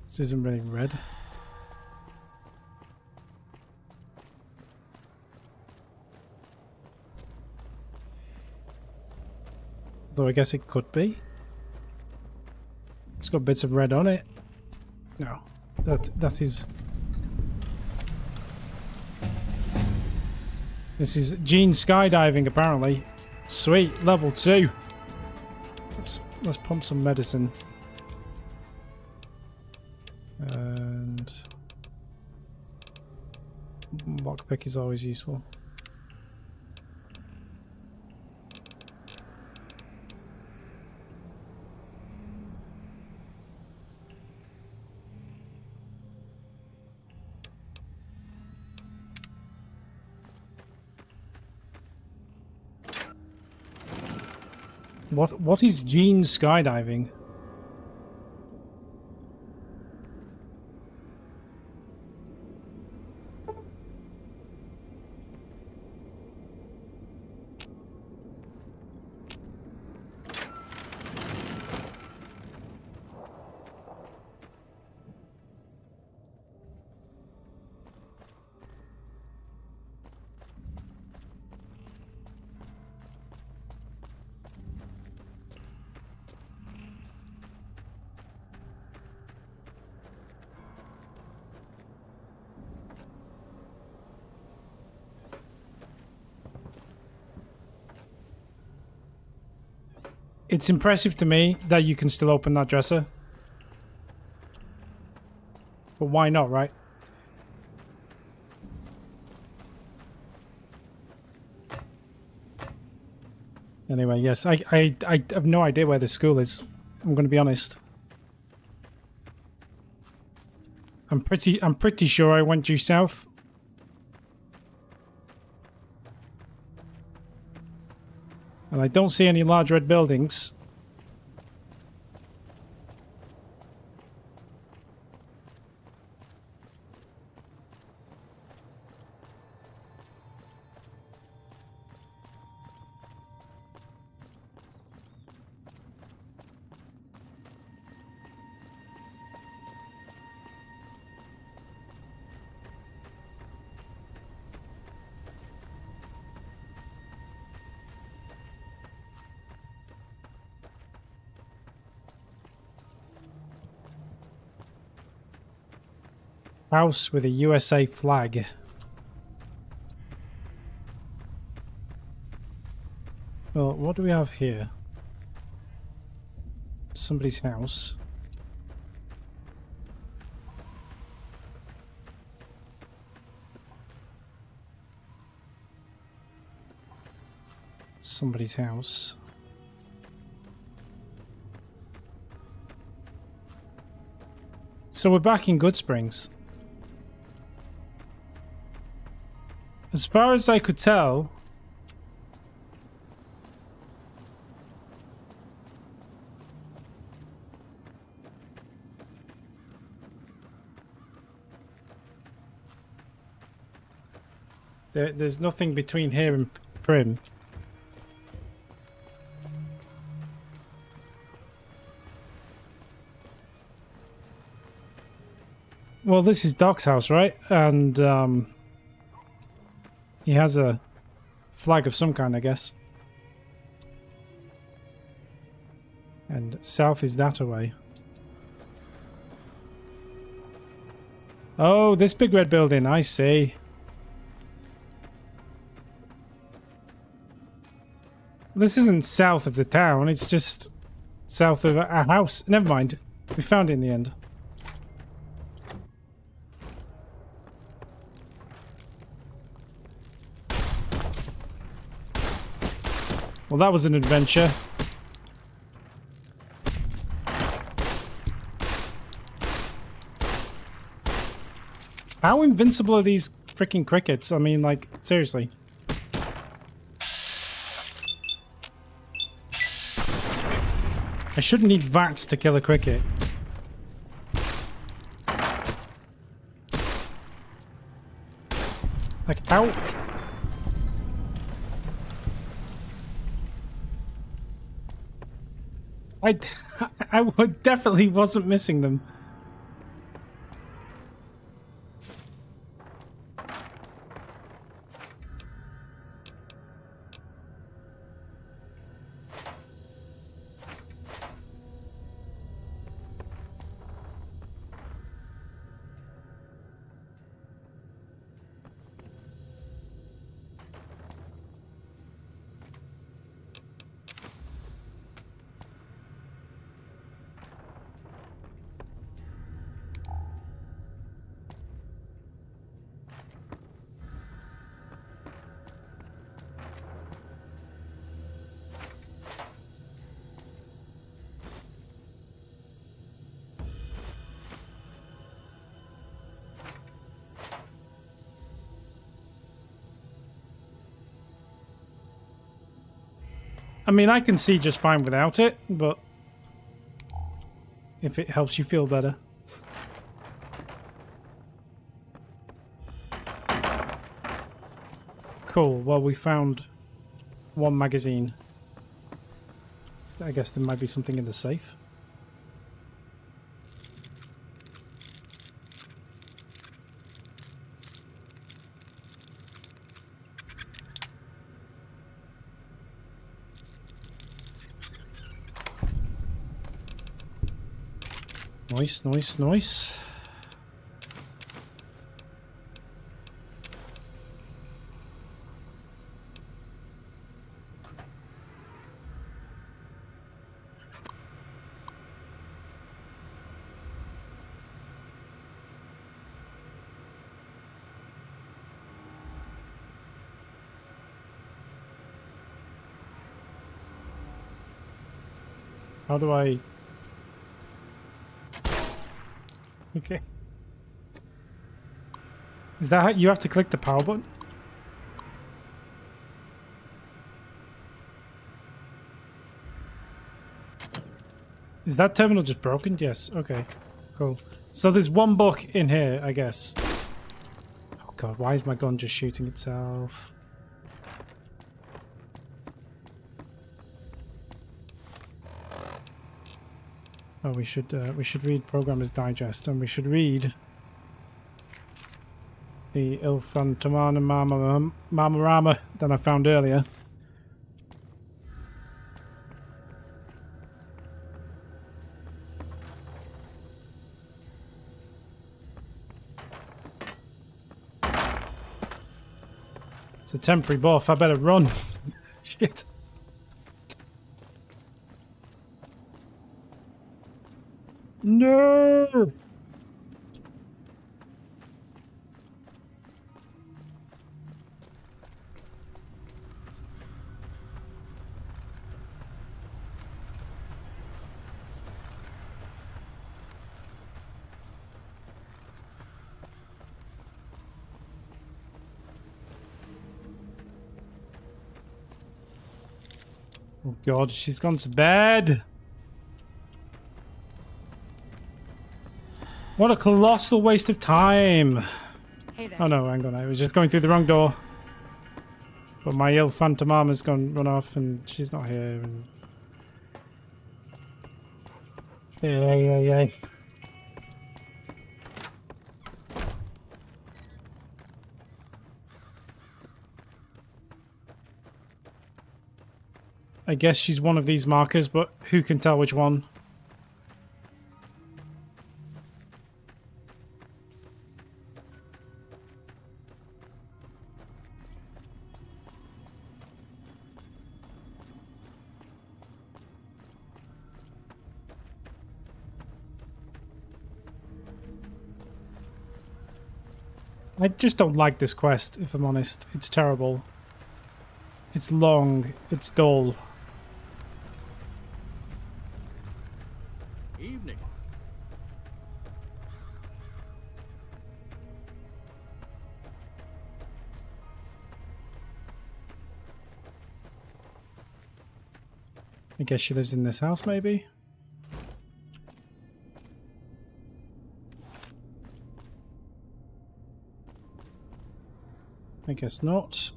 This isn't really red. Though I guess it could be. It's got bits of red on it. No, that is. This is Gene skydiving apparently. Sweet, level 2. Let's pump some medicine. And lockpick is always useful. What is Gene skydiving? It's impressive to me that you can still open that dresser. But why not, right? Anyway, yes, I have no idea where this school is. I'm going to be honest. I'm pretty sure I went due south. And I don't see any large red buildings. House with a USA flag. Well, what do we have here? Somebody's house. Somebody's house. So we're back in Good Springs. As far as I could tell, there's nothing between here and Prim. Well, this is Doc's house, right? And he has a flag of some kind, I guess. And south is that away. Oh, this big red building, I see. This isn't south of the town, it's just south of a house. Never mind. We found it in the end. Well, that was an adventure. How invincible are these freaking crickets? I mean, like, seriously. I shouldn't need VATS to kill a cricket. Like, how... I definitely wasn't missing them. I mean, I can see just fine without it, but if it helps you feel better. Cool, well, we found one magazine. I guess there might be something in the safe. Nice, nice, nice. How do I... Okay. Is that how you have to click the power button? Is that terminal just broken? Yes. Okay. Cool. So there's one book in here, I guess. Oh god, why is my gun just shooting itself? Oh, we should read Programmer's Digest, and we should read the Il Fantomana Marmarama that I found earlier. It's a temporary buff. I better run. Shit. No. Oh god, she's gone to bed. What a colossal waste of time. Hey there. Oh no, hang on, I was just going through the wrong door. But my Il Fantomama's gone run off and she's not here and... Yeah. I guess she's one of these markers, but who can tell which one? I just don't like this quest, if I'm honest. It's terrible. It's long. It's dull. Evening. I guess she lives in this house, maybe? I guess not.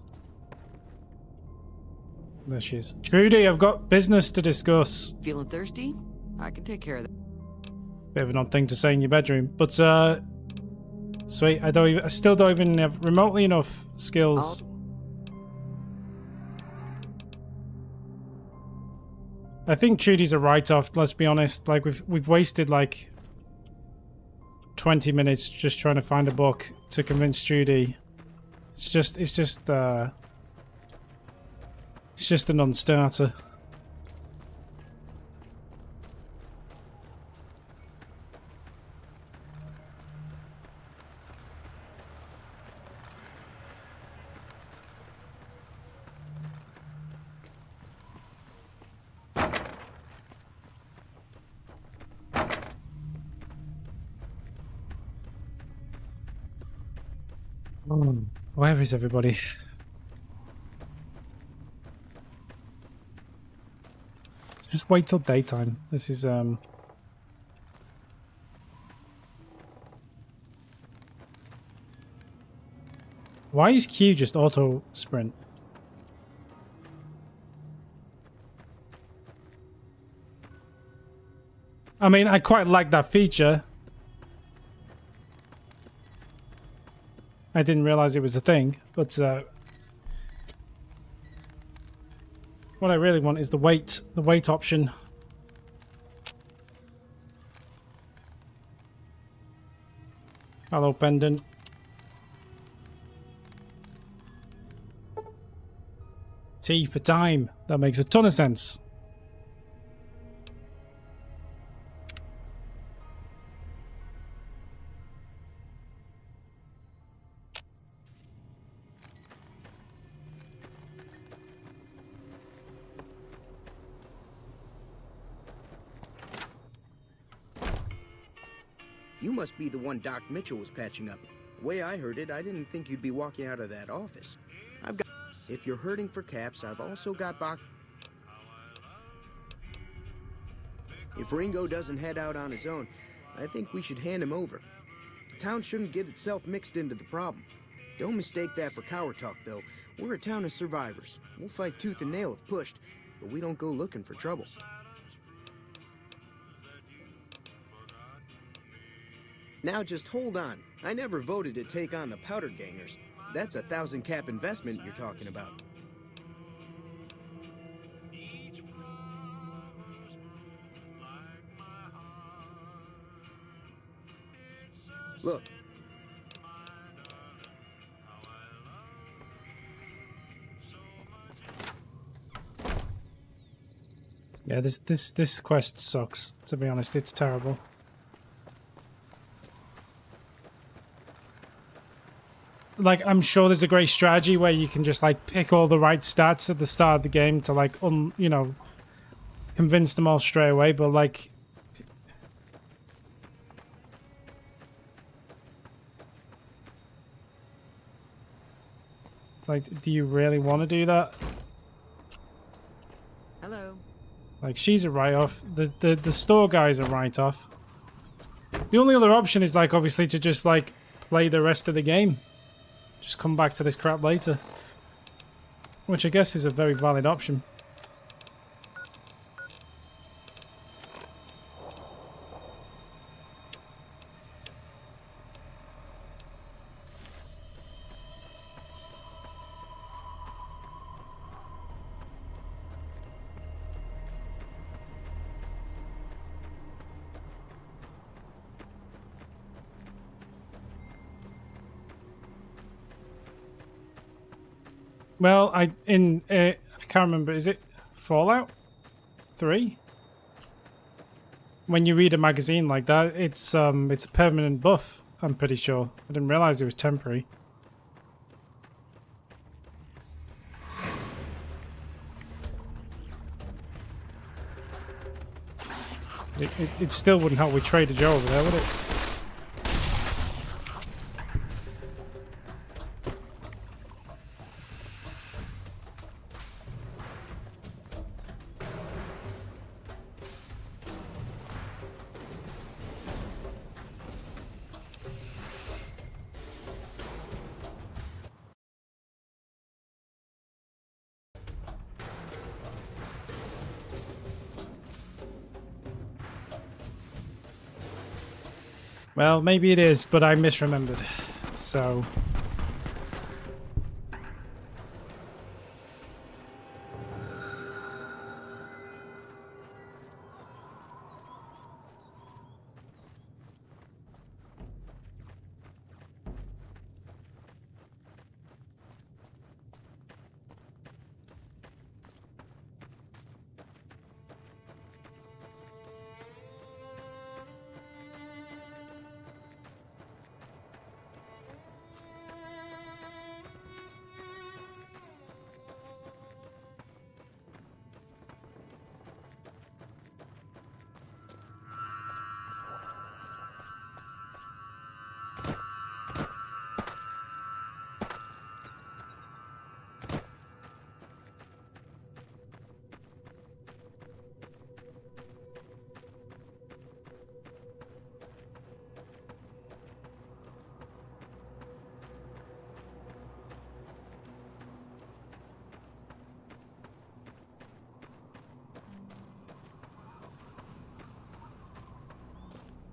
There she is. Trudy, I've got business to discuss. Feeling thirsty? I can take care of that. Bit of an odd thing to say in your bedroom, but sweet. I still don't even have remotely enough skills. I think Trudy's a write-off. Let's be honest. Like we've wasted like 20 minutes just trying to find a book to convince Trudy. It's just a non-starter. Where is everybody? Just wait till daytime. This is why is Q just auto sprint? I mean, I quite like that feature. I didn't realize it was a thing, but what I really want is the wait option. Hello, pendant. T for time. That makes a ton of sense. You must be the one Doc Mitchell was patching up. The way I heard it, I didn't think you'd be walking out of that office. I've got... If you're hurting for caps, I've also got box... If Ringo doesn't head out on his own, I think we should hand him over. The town shouldn't get itself mixed into the problem. Don't mistake that for coward talk, though. We're a town of survivors. We'll fight tooth and nail if pushed, but we don't go looking for trouble. Now just hold on. I never voted to take on the Powder Gangers. That's a 1,000-cap investment you're talking about. Look. Yeah, this quest sucks, to be honest. It's terrible. Like, I'm sure there's a great strategy where you can just, like, pick all the right stats at the start of the game to, like, you know, convince them all straight away, but, like... Like, do you really want to do that? Hello. Like, she's a write-off. The store guy's a write-off. The only other option is, like, obviously to just, like, play the rest of the game. Just come back to this crap later. Which I guess is a very valid option. Well, I can't remember. Is it Fallout 3? When you read a magazine like that, it's a permanent buff. I'm pretty sure. I didn't realize it was temporary. It still wouldn't help with Trader Joe over there, would it? Well, maybe it is, but I misremembered. So...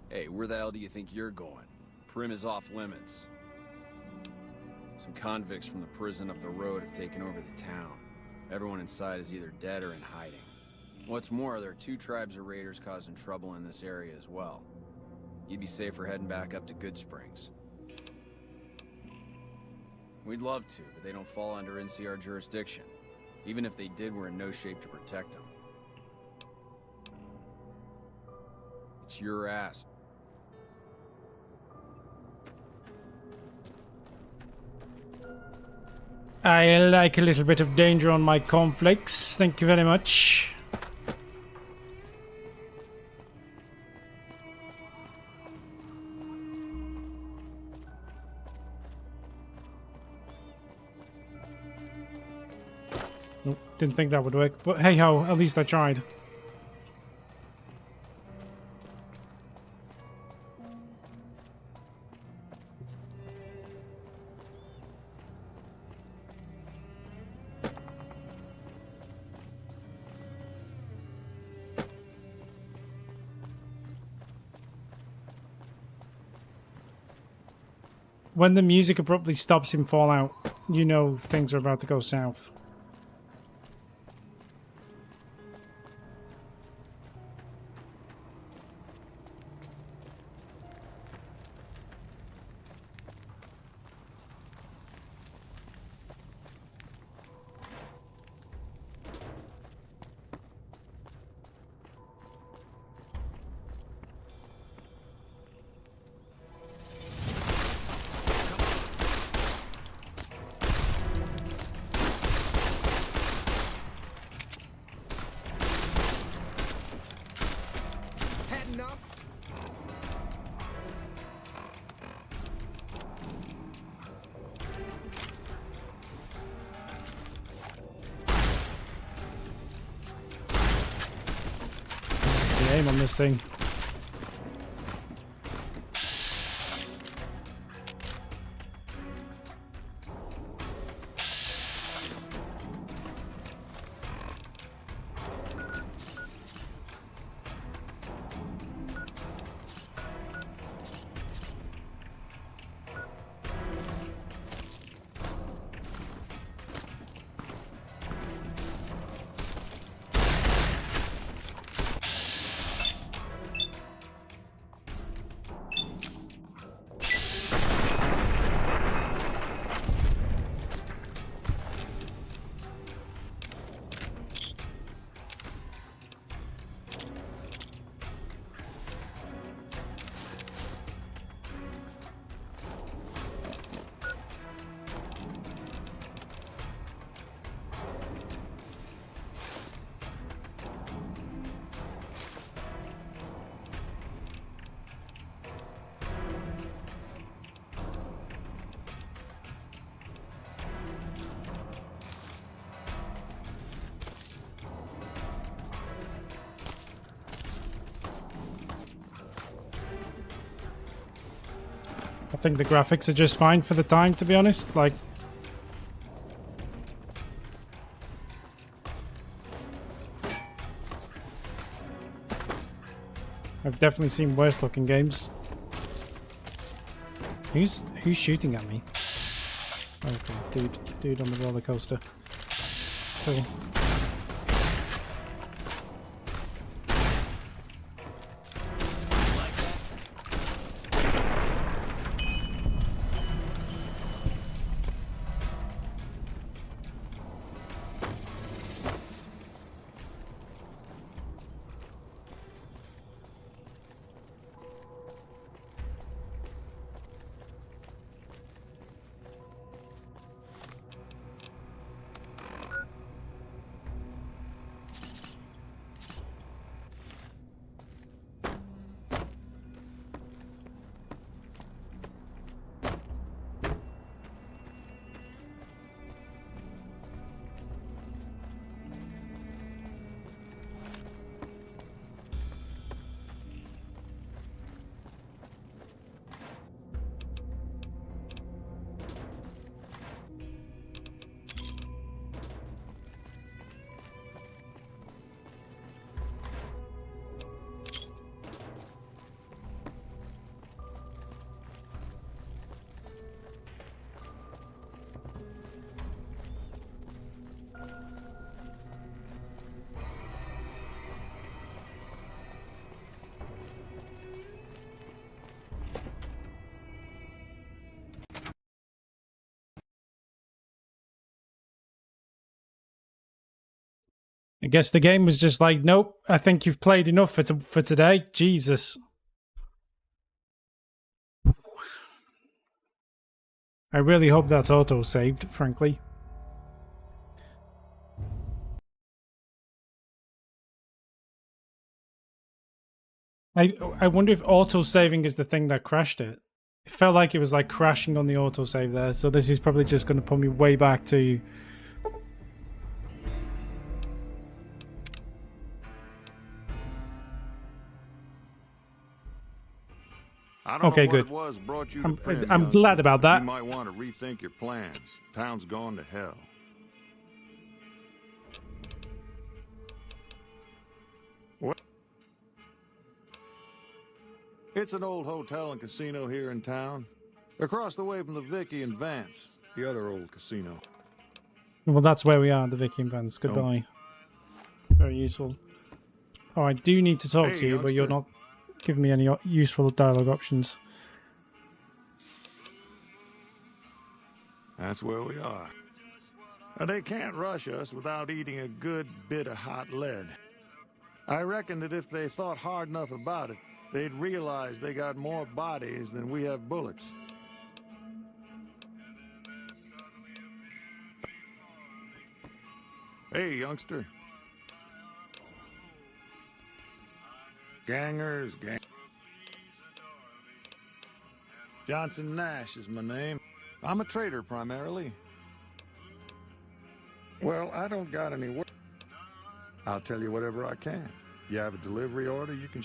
Hey, where the hell do you think you're going? Prim is off limits. Some convicts from the prison up the road have taken over the town. Everyone inside is either dead or in hiding. What's more, there are 2 tribes of raiders causing trouble in this area as well. You'd be safer heading back up to Good Springs. We'd love to, but they don't fall under NCR jurisdiction. Even if they did, we're in no shape to protect them. It's your ass. I like a little bit of danger on my cornflakes. Thank you very much. Nope, didn't think that would work. But hey ho, at least I tried. When the music abruptly stops in Fallout, you know things are about to go south. What's the aim on this thing? I think the graphics are just fine for the time, to be honest. Like, I've definitely seen worse looking games. Who's shooting at me? Okay, dude on the roller coaster. Cool. I guess the game was just like, nope, I think you've played enough for today. Jesus. I really hope that's auto-saved, frankly. I wonder if auto-saving is the thing that crashed it. It felt like it was like crashing on the auto-save there, so this is probably just going to put me way back to I don't Okay, know what good. it was brought you to Prim, I'm youngster, glad about but that. You might want to rethink your plans. Town's gone to hell. What? It's an old hotel and casino here in town. Across the way from the Vicky and Vance, the other old casino. Well, that's where we are, the Vicky and Vance. Goodbye. Very useful. Oh, I do need to talk Hey, to you, but you're youngster. not giving me any useful dialogue options. That's where we are. Now, they can't rush us without eating a good bit of hot lead. I reckon that if they thought hard enough about it, they'd realize they got more bodies than we have bullets. Hey, youngster. Gangers, Johnson Nash is my name. I'm a trader primarily. Well, I don't got any work. I'll tell you whatever I can. You have a delivery order, you can...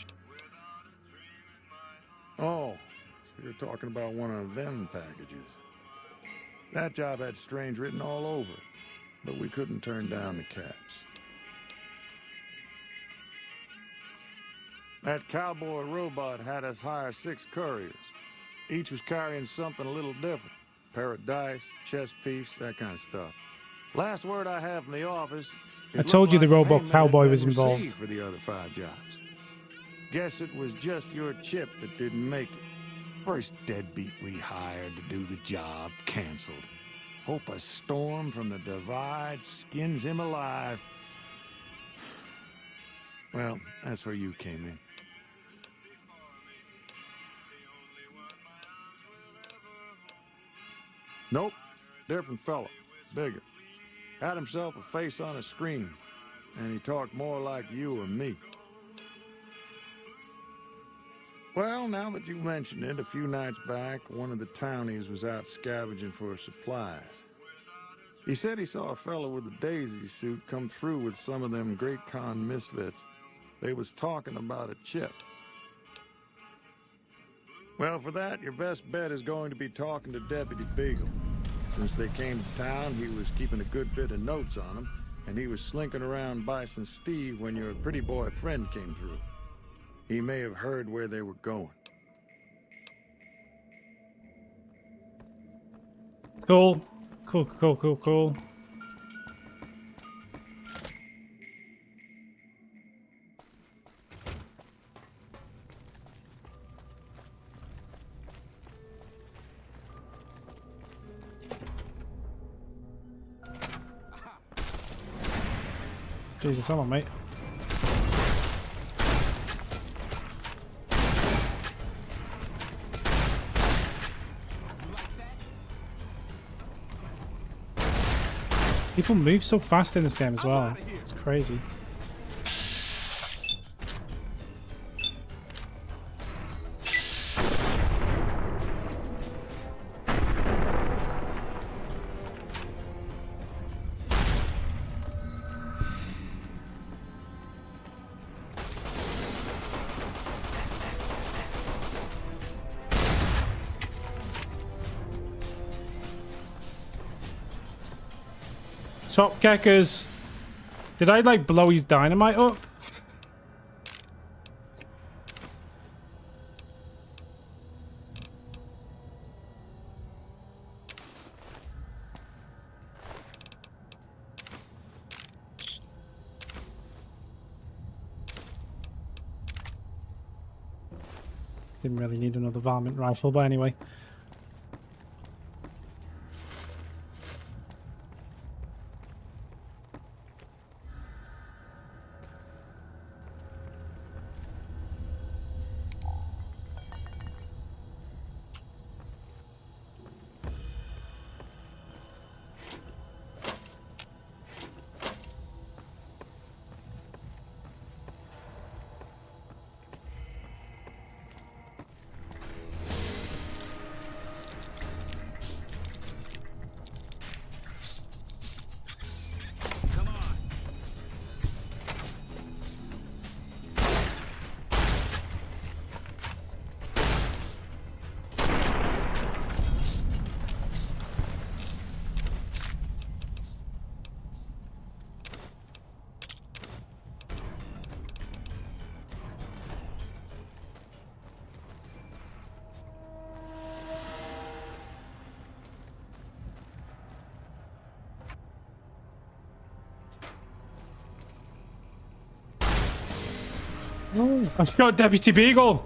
Oh, so you're talking about one of them packages. That job had strange written all over it, but we couldn't turn down the caps. That cowboy robot had us hire 6 couriers. Each was carrying something a little different. Pair of dice, chess piece, that kind of stuff. Last word I have from the office... I told you the robot payment cowboy had was been involved. received for the other 5 jobs. Guess it was just your chip that didn't make it. First deadbeat we hired to do the job canceled. Hope a storm from the divide skins him alive. Well, that's where you came in. Nope, different fella, bigger. Had himself a face on a screen, and he talked more like you or me. Well, now that you mention it, a few nights back, one of the townies was out scavenging for supplies. He said he saw a fella with a daisy suit come through with some of them Great Con misfits. They was talking about a chip. Well, for that, your best bet is going to be talking to Deputy Beagle. Since they came to town, he was keeping a good bit of notes on them, and he was slinking around Bison Steve when your pretty boy friend came through. He may have heard where they were going. Cool. Cool. Jesus, come on, mate. People move so fast in this game as well. It's crazy. Top Keckers. Did I like blow his dynamite up? Didn't really need another varmint rifle, but anyway. Oh, I shot Deputy Beagle.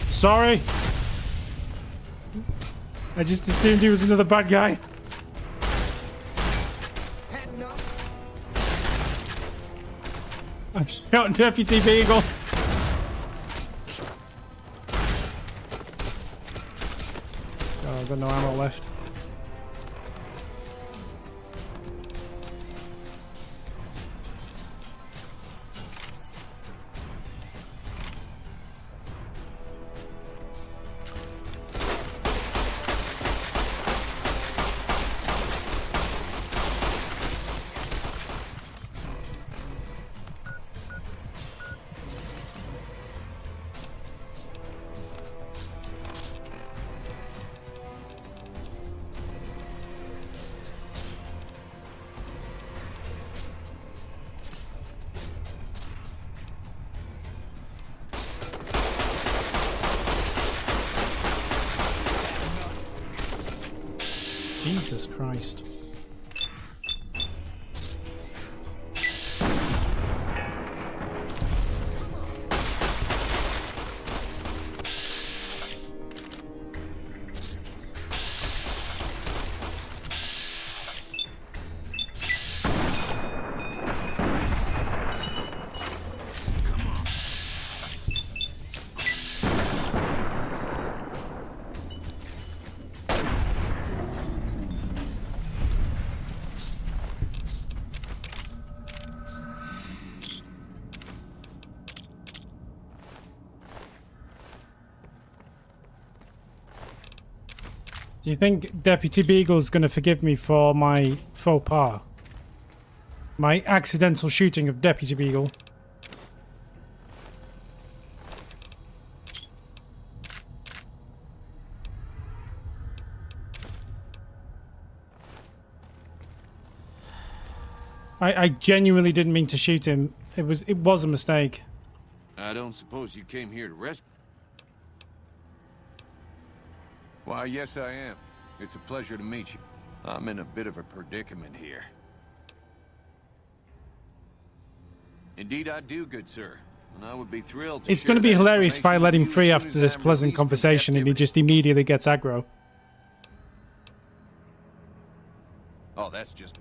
Sorry. I just assumed he was another bad guy. I shot Deputy Beagle. Oh, I've got no ammo left. Jesus Christ. Do you think Deputy Beagle's going to forgive me for my faux pas? My accidental shooting of Deputy Beagle? I genuinely didn't mean to shoot him. It was a mistake. I don't suppose you came here to rescue? Why, yes I am. It's a pleasure to meet you. I'm in a bit of a predicament here. Indeed I do, good sir. And I would be thrilled to It's going to be hilarious if I let him free after this pleasant conversation and he just immediately gets aggro. Oh, that's just...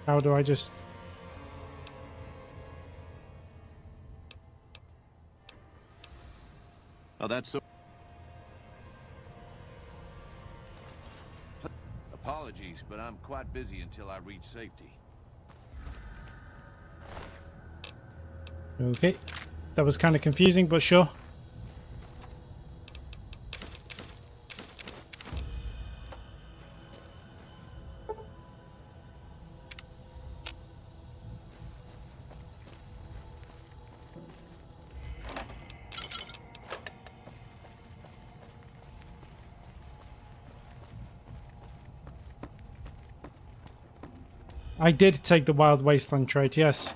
How do I just... Oh, that's so... Apologies, but I'm quite busy until I reach safety. Okay. That was kind of confusing, but sure. I did take the Wild Wasteland trait, yes.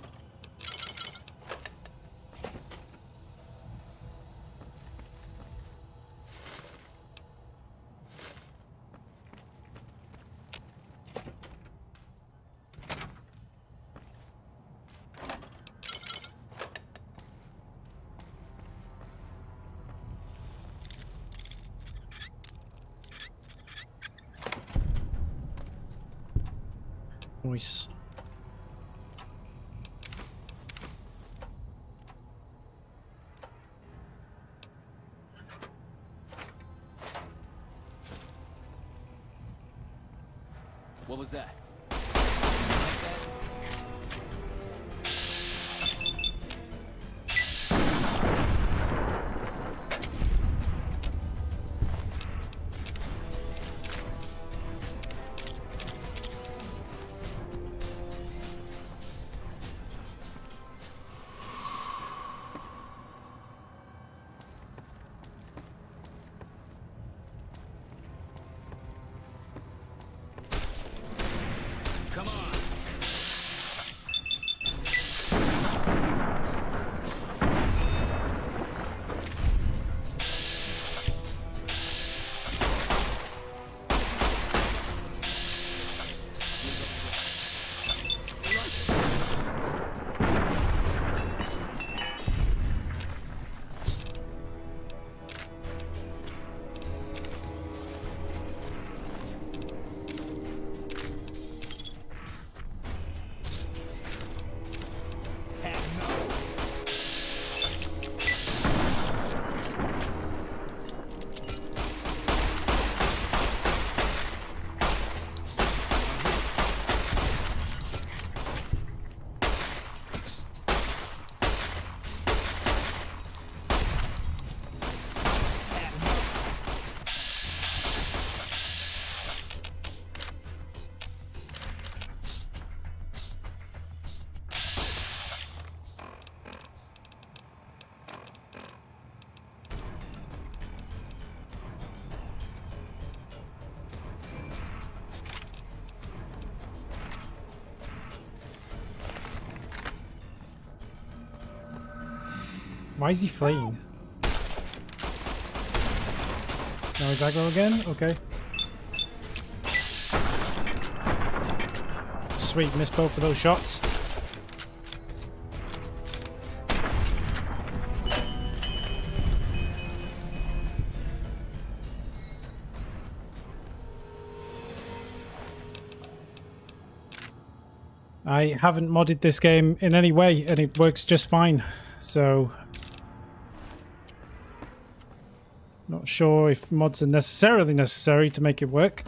Nice. What was that? Why is he fleeing? Now he's aggro again? Okay. Sweet, missed both of those shots. I haven't modded this game in any way, and it works just fine. So, not sure if mods are necessarily necessary to make it work.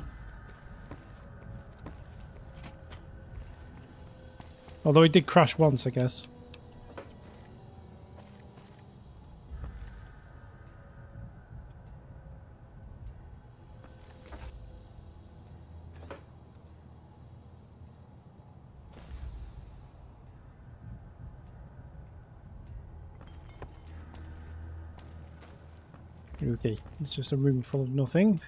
Although it did crash once, I guess. Okay, it's just a room full of nothing.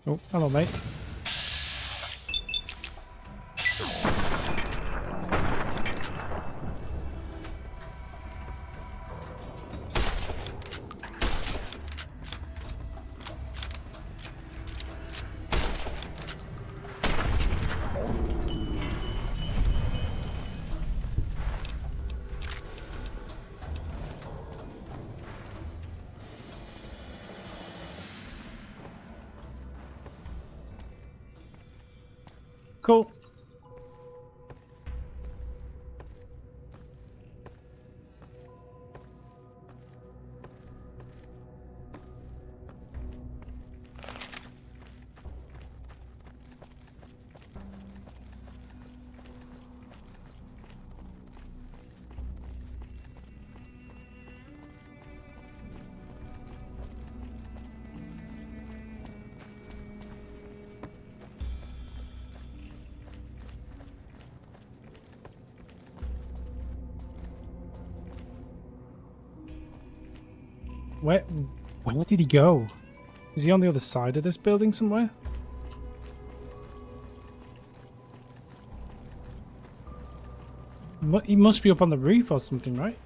Oh, hello, mate. Cool. Where did he go? Is he on the other side of this building somewhere? He must be up on the roof or something, right?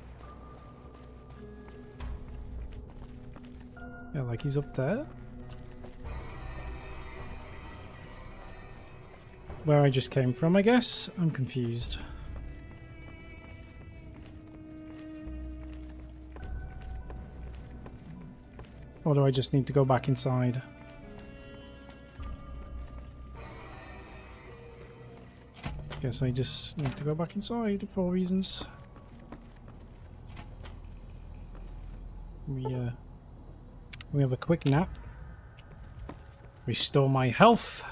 Yeah, like he's up there. Where I just came from, I guess? I'm confused. Or do I just need to go back inside? Guess I just need to go back inside for reasons. We have a quick nap. Restore my health.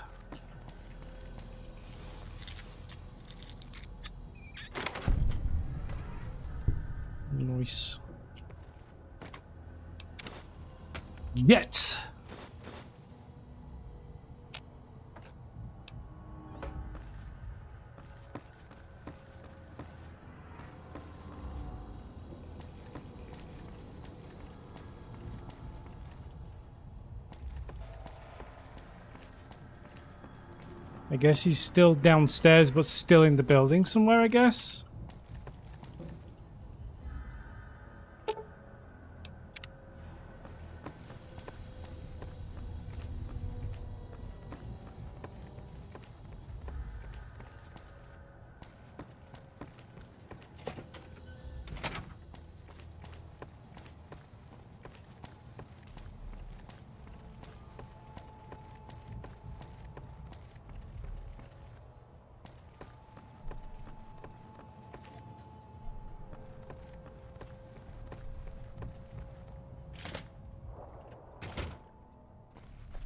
Nice. Yet. I guess he's still downstairs, but still in the building somewhere, I guess.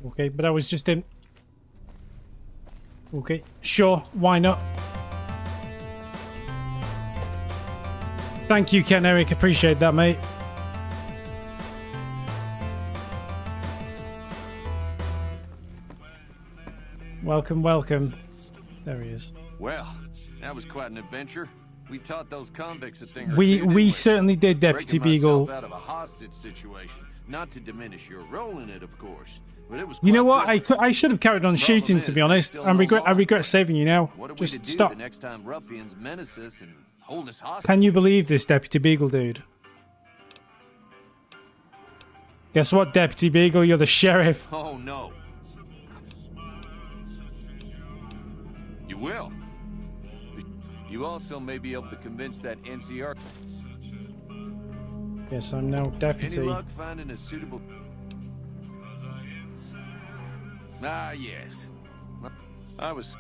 Okay, but I was just in... Okay, sure, why not? Thank you, Ken Eric. Appreciate that, mate. Welcome, welcome. There he is. Well, that was quite an adventure. We taught those convicts a thing or We two, certainly did, Deputy Breaking Beagle. myself out of a hostage situation. Not to diminish your role in it, of course, but it was. You know quite what? I should have carried on shooting, to be honest. I regret saving you now. What are we Just to do stop. the next time ruffians menace us and hold us hostage? Can you believe this, Deputy Beagle, dude? Guess what, Deputy Beagle? You're the sheriff. Oh no. You will. You also may be able to convince that NCR. Guess I'm now deputy. Any luck finding a suitable? Ah, yes. I was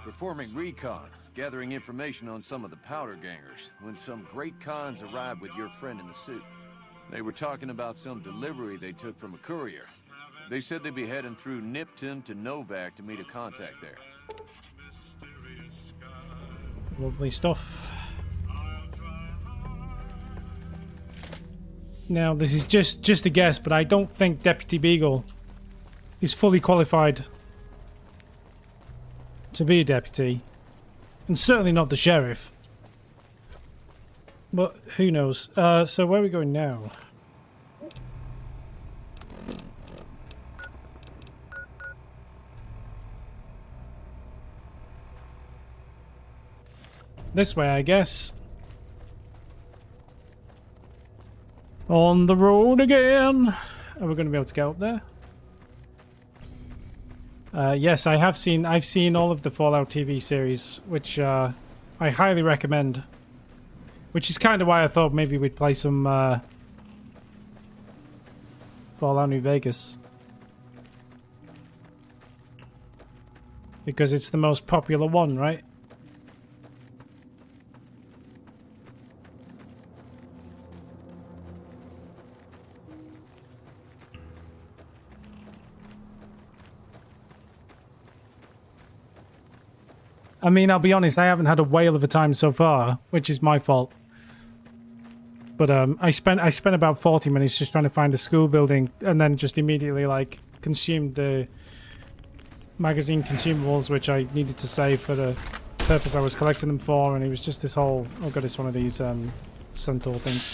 performing recon, gathering information on some of the powder gangers, when some great cons arrived with your friend in the suit. They were talking about some delivery they took from a courier. They said they'd be heading through Nipton to Novak to meet a contact there. Lovely stuff. Now, this is just a guess, but I don't think Deputy Beagle is fully qualified to be a deputy. And certainly not the sheriff. But who knows? So where are we going now? This way, I guess. On the road again. Are we going to be able to get up there? Yes, I've seen all of the Fallout TV series, which I highly recommend. Which is kind of why I thought maybe we'd play some Fallout New Vegas. Because it's the most popular one, right? I mean, I'll be honest, I haven't had a whale of a time so far, which is my fault. But I spent about 40 minutes just trying to find a school building, and then just immediately like consumed the magazine consumables which I needed to save for the purpose I was collecting them for, and it was just this whole, oh god, it's one of these centaur things.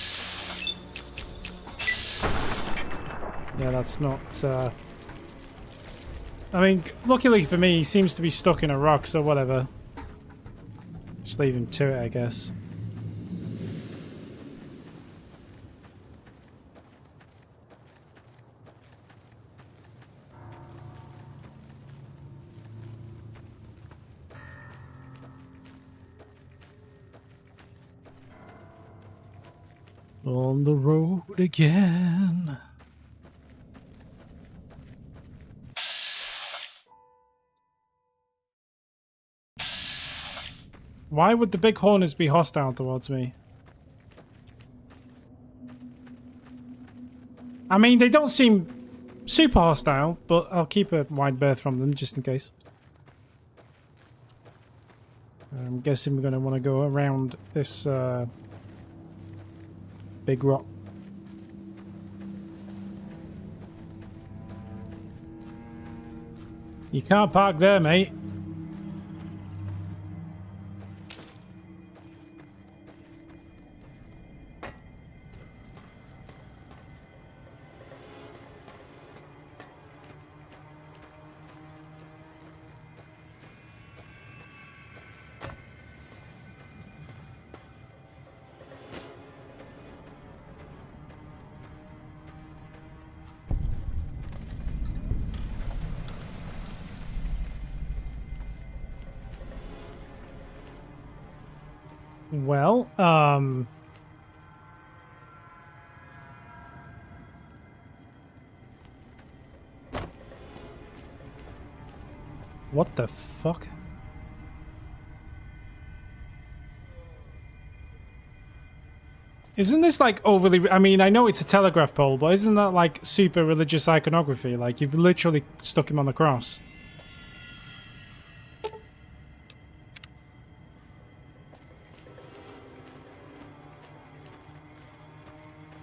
Yeah, that's not I mean, luckily for me, he seems to be stuck in a rock, so whatever. Just leave him to it, I guess. On the road again. Why would the big hornets be hostile towards me? I mean, they don't seem super hostile, but I'll keep a wide berth from them just in case. I'm guessing we're going to want to go around this big rock. You can't park there, mate. Well, what the fuck? Isn't this like overly... I mean, I know it's a telegraph pole, but isn't that like super religious iconography? Like, you've literally stuck him on the cross.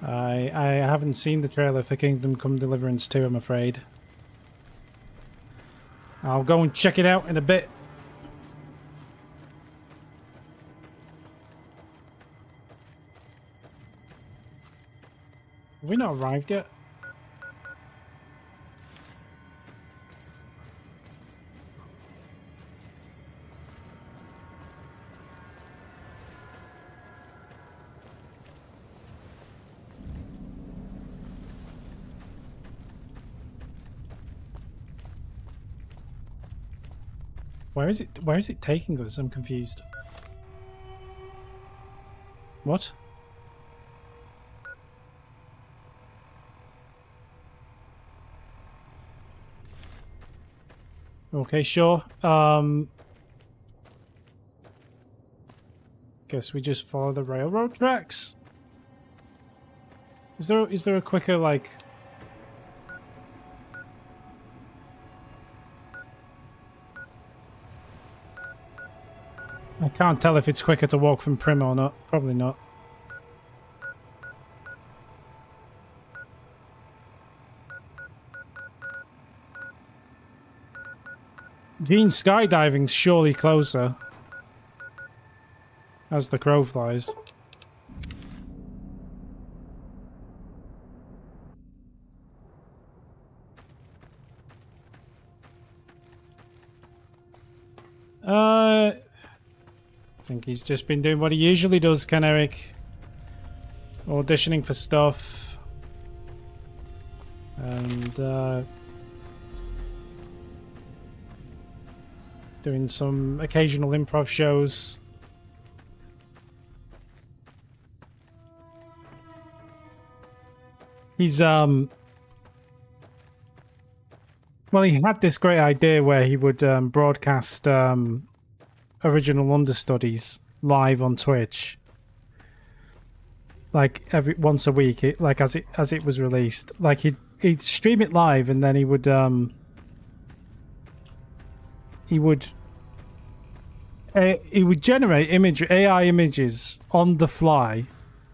I haven't seen the trailer for Kingdom Come Deliverance 2, I'm afraid. I'll go and check it out in a bit. Have we not arrived yet? Where is it taking us? I'm confused. What? Okay, sure. Guess we just follow the railroad tracks. Is there a quicker, like... I can't tell if it's quicker to walk from Prim or not. Probably not. Dean skydiving's surely closer. As the crow flies. I think he's just been doing what he usually does, Ken Eric. Auditioning for stuff. And, doing some occasional improv shows. He's, well, he had this great idea where he would broadcast original understudies live on Twitch, like once a week, like as it was released. Like he'd stream it live, and then he would generate AI images on the fly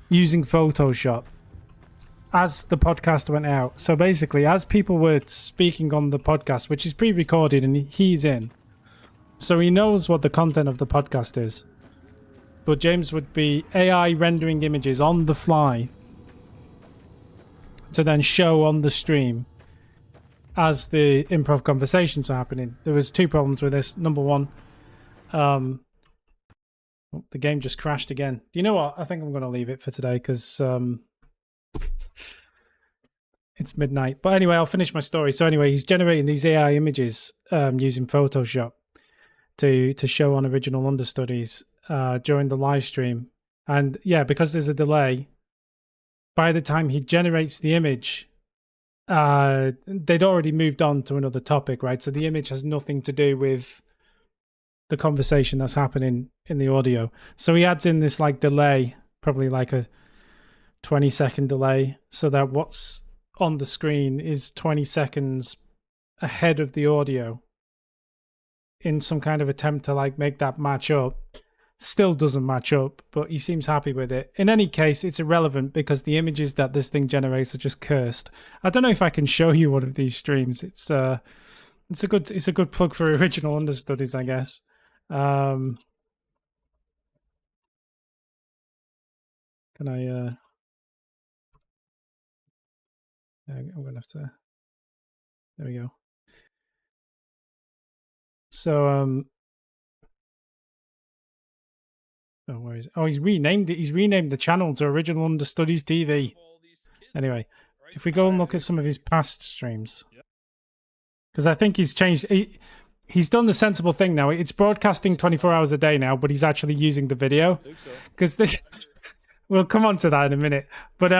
using Photoshop as the podcast went out. So basically, as people were speaking on the podcast, which is pre-recorded and he's in, so he knows what the content of the podcast is. But James would be AI rendering images on the fly to then show on the stream as the improv conversations are happening. There was two problems with this. Number one, the game just crashed again. Do you know what? I think I'm going to leave it for today because it's midnight. But anyway, I'll finish my story. So anyway, he's generating these AI images using Photoshop to show on original understudies during the live stream. And yeah, because there's a delay, by the time he generates the image, they'd already moved on to another topic, right? So the image has nothing to do with the conversation that's happening in the audio. So he adds in this like delay, probably like a 20-second delay, so that what's on the screen is 20 seconds ahead of the audio in some kind of attempt to like make that match up. Still doesn't match up, but he seems happy with it. In any case, it's irrelevant because the images that this thing generates are just cursed. I don't know if I can show you one of these streams. It's a good plug for original understudies, I guess. Can I I'm gonna have to, there we go. So oh, where is it? Oh, he's renamed it. He's renamed the channel to Original Understudies TV. Anyway, if we go and look at some of his past streams, because I think he's changed. He's done the sensible thing now. It's broadcasting 24 hours a day now, but he's actually using the video. Because this, we'll come on to that in a minute. But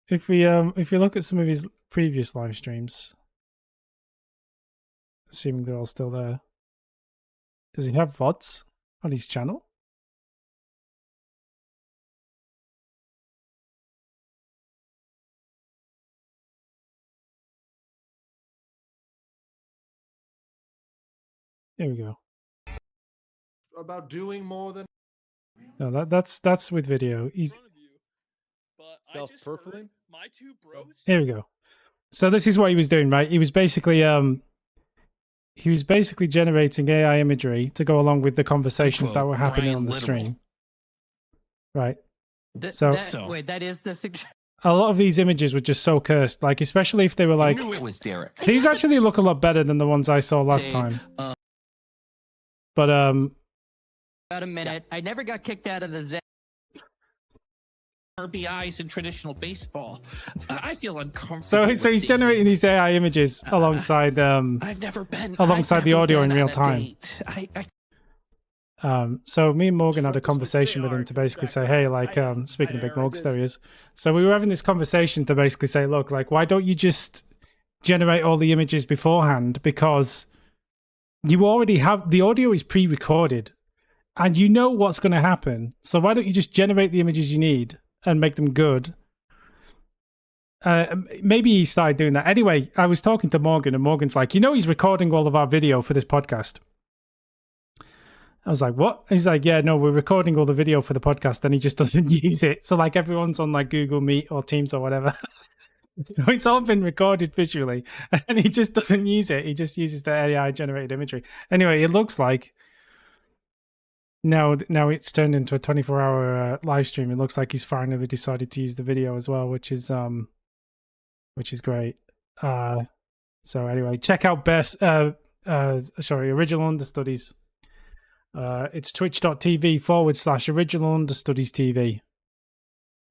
if we look at some of his previous live streams, assuming they're all still there, does he have VODs on his channel? There we go. About doing more than No, that's with video. He's Self-perfiling? here we go. So this is what he was doing, right? He was basically generating AI imagery to go along with the conversations that were happening on the stream. Right. Wait, that is the suggestion. A lot of these images were just so cursed, like especially if they were like. I knew it was Derek. These actually look a lot better than the ones I saw last time. But About a minute. I never got kicked out of the Zen. RBIs in traditional baseball. I feel uncomfortable. so he's generating these AI images alongside I've never been alongside the audio in been real on a time. date. So me and Morgan had a conversation with him to basically say, hey, like, speaking of Big Morgs, there he is. So we were having this conversation to basically say, look, like, why don't you just generate all the images beforehand? Because you already have, the audio is pre-recorded and you know what's going to happen. So why don't you just generate the images you need and make them good? Maybe he started doing that. Anyway, I was talking to Morgan and Morgan's like, he's recording all of our video for this podcast. I was like, what? He's like, yeah, no, we're recording all the video for the podcast and he just doesn't use it. So like everyone's on like Google Meet or Teams or whatever. So it's all been recorded visually and he just doesn't use it. He just uses the AI generated imagery. Anyway, it looks like now it's turned into a 24-hour live stream. It looks like he's finally decided to use the video as well, which is great. So anyway, check out Original Understudies. It's twitch.tv/original understudies TV.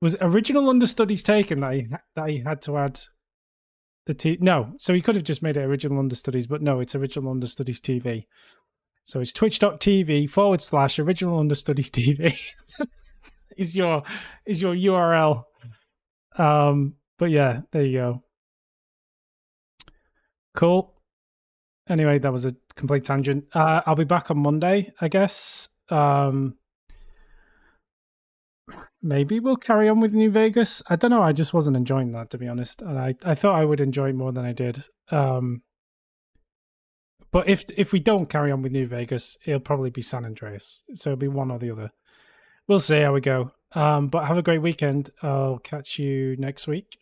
Was original understudies taken that he had to add the T? No, so he could have just made it original understudies, but no, it's original understudies TV. So it's twitch.tv/original understudies TV is your URL. But yeah, there you go. Cool. Anyway, that was a complete tangent. I'll be back on Monday, I guess. Maybe we'll carry on with New Vegas. I don't know. I just wasn't enjoying that, to be honest. And I thought I would enjoy it more than I did. But if we don't carry on with New Vegas, it'll probably be San Andreas. So it'll be one or the other. We'll see how we go. But have a great weekend. I'll catch you next week.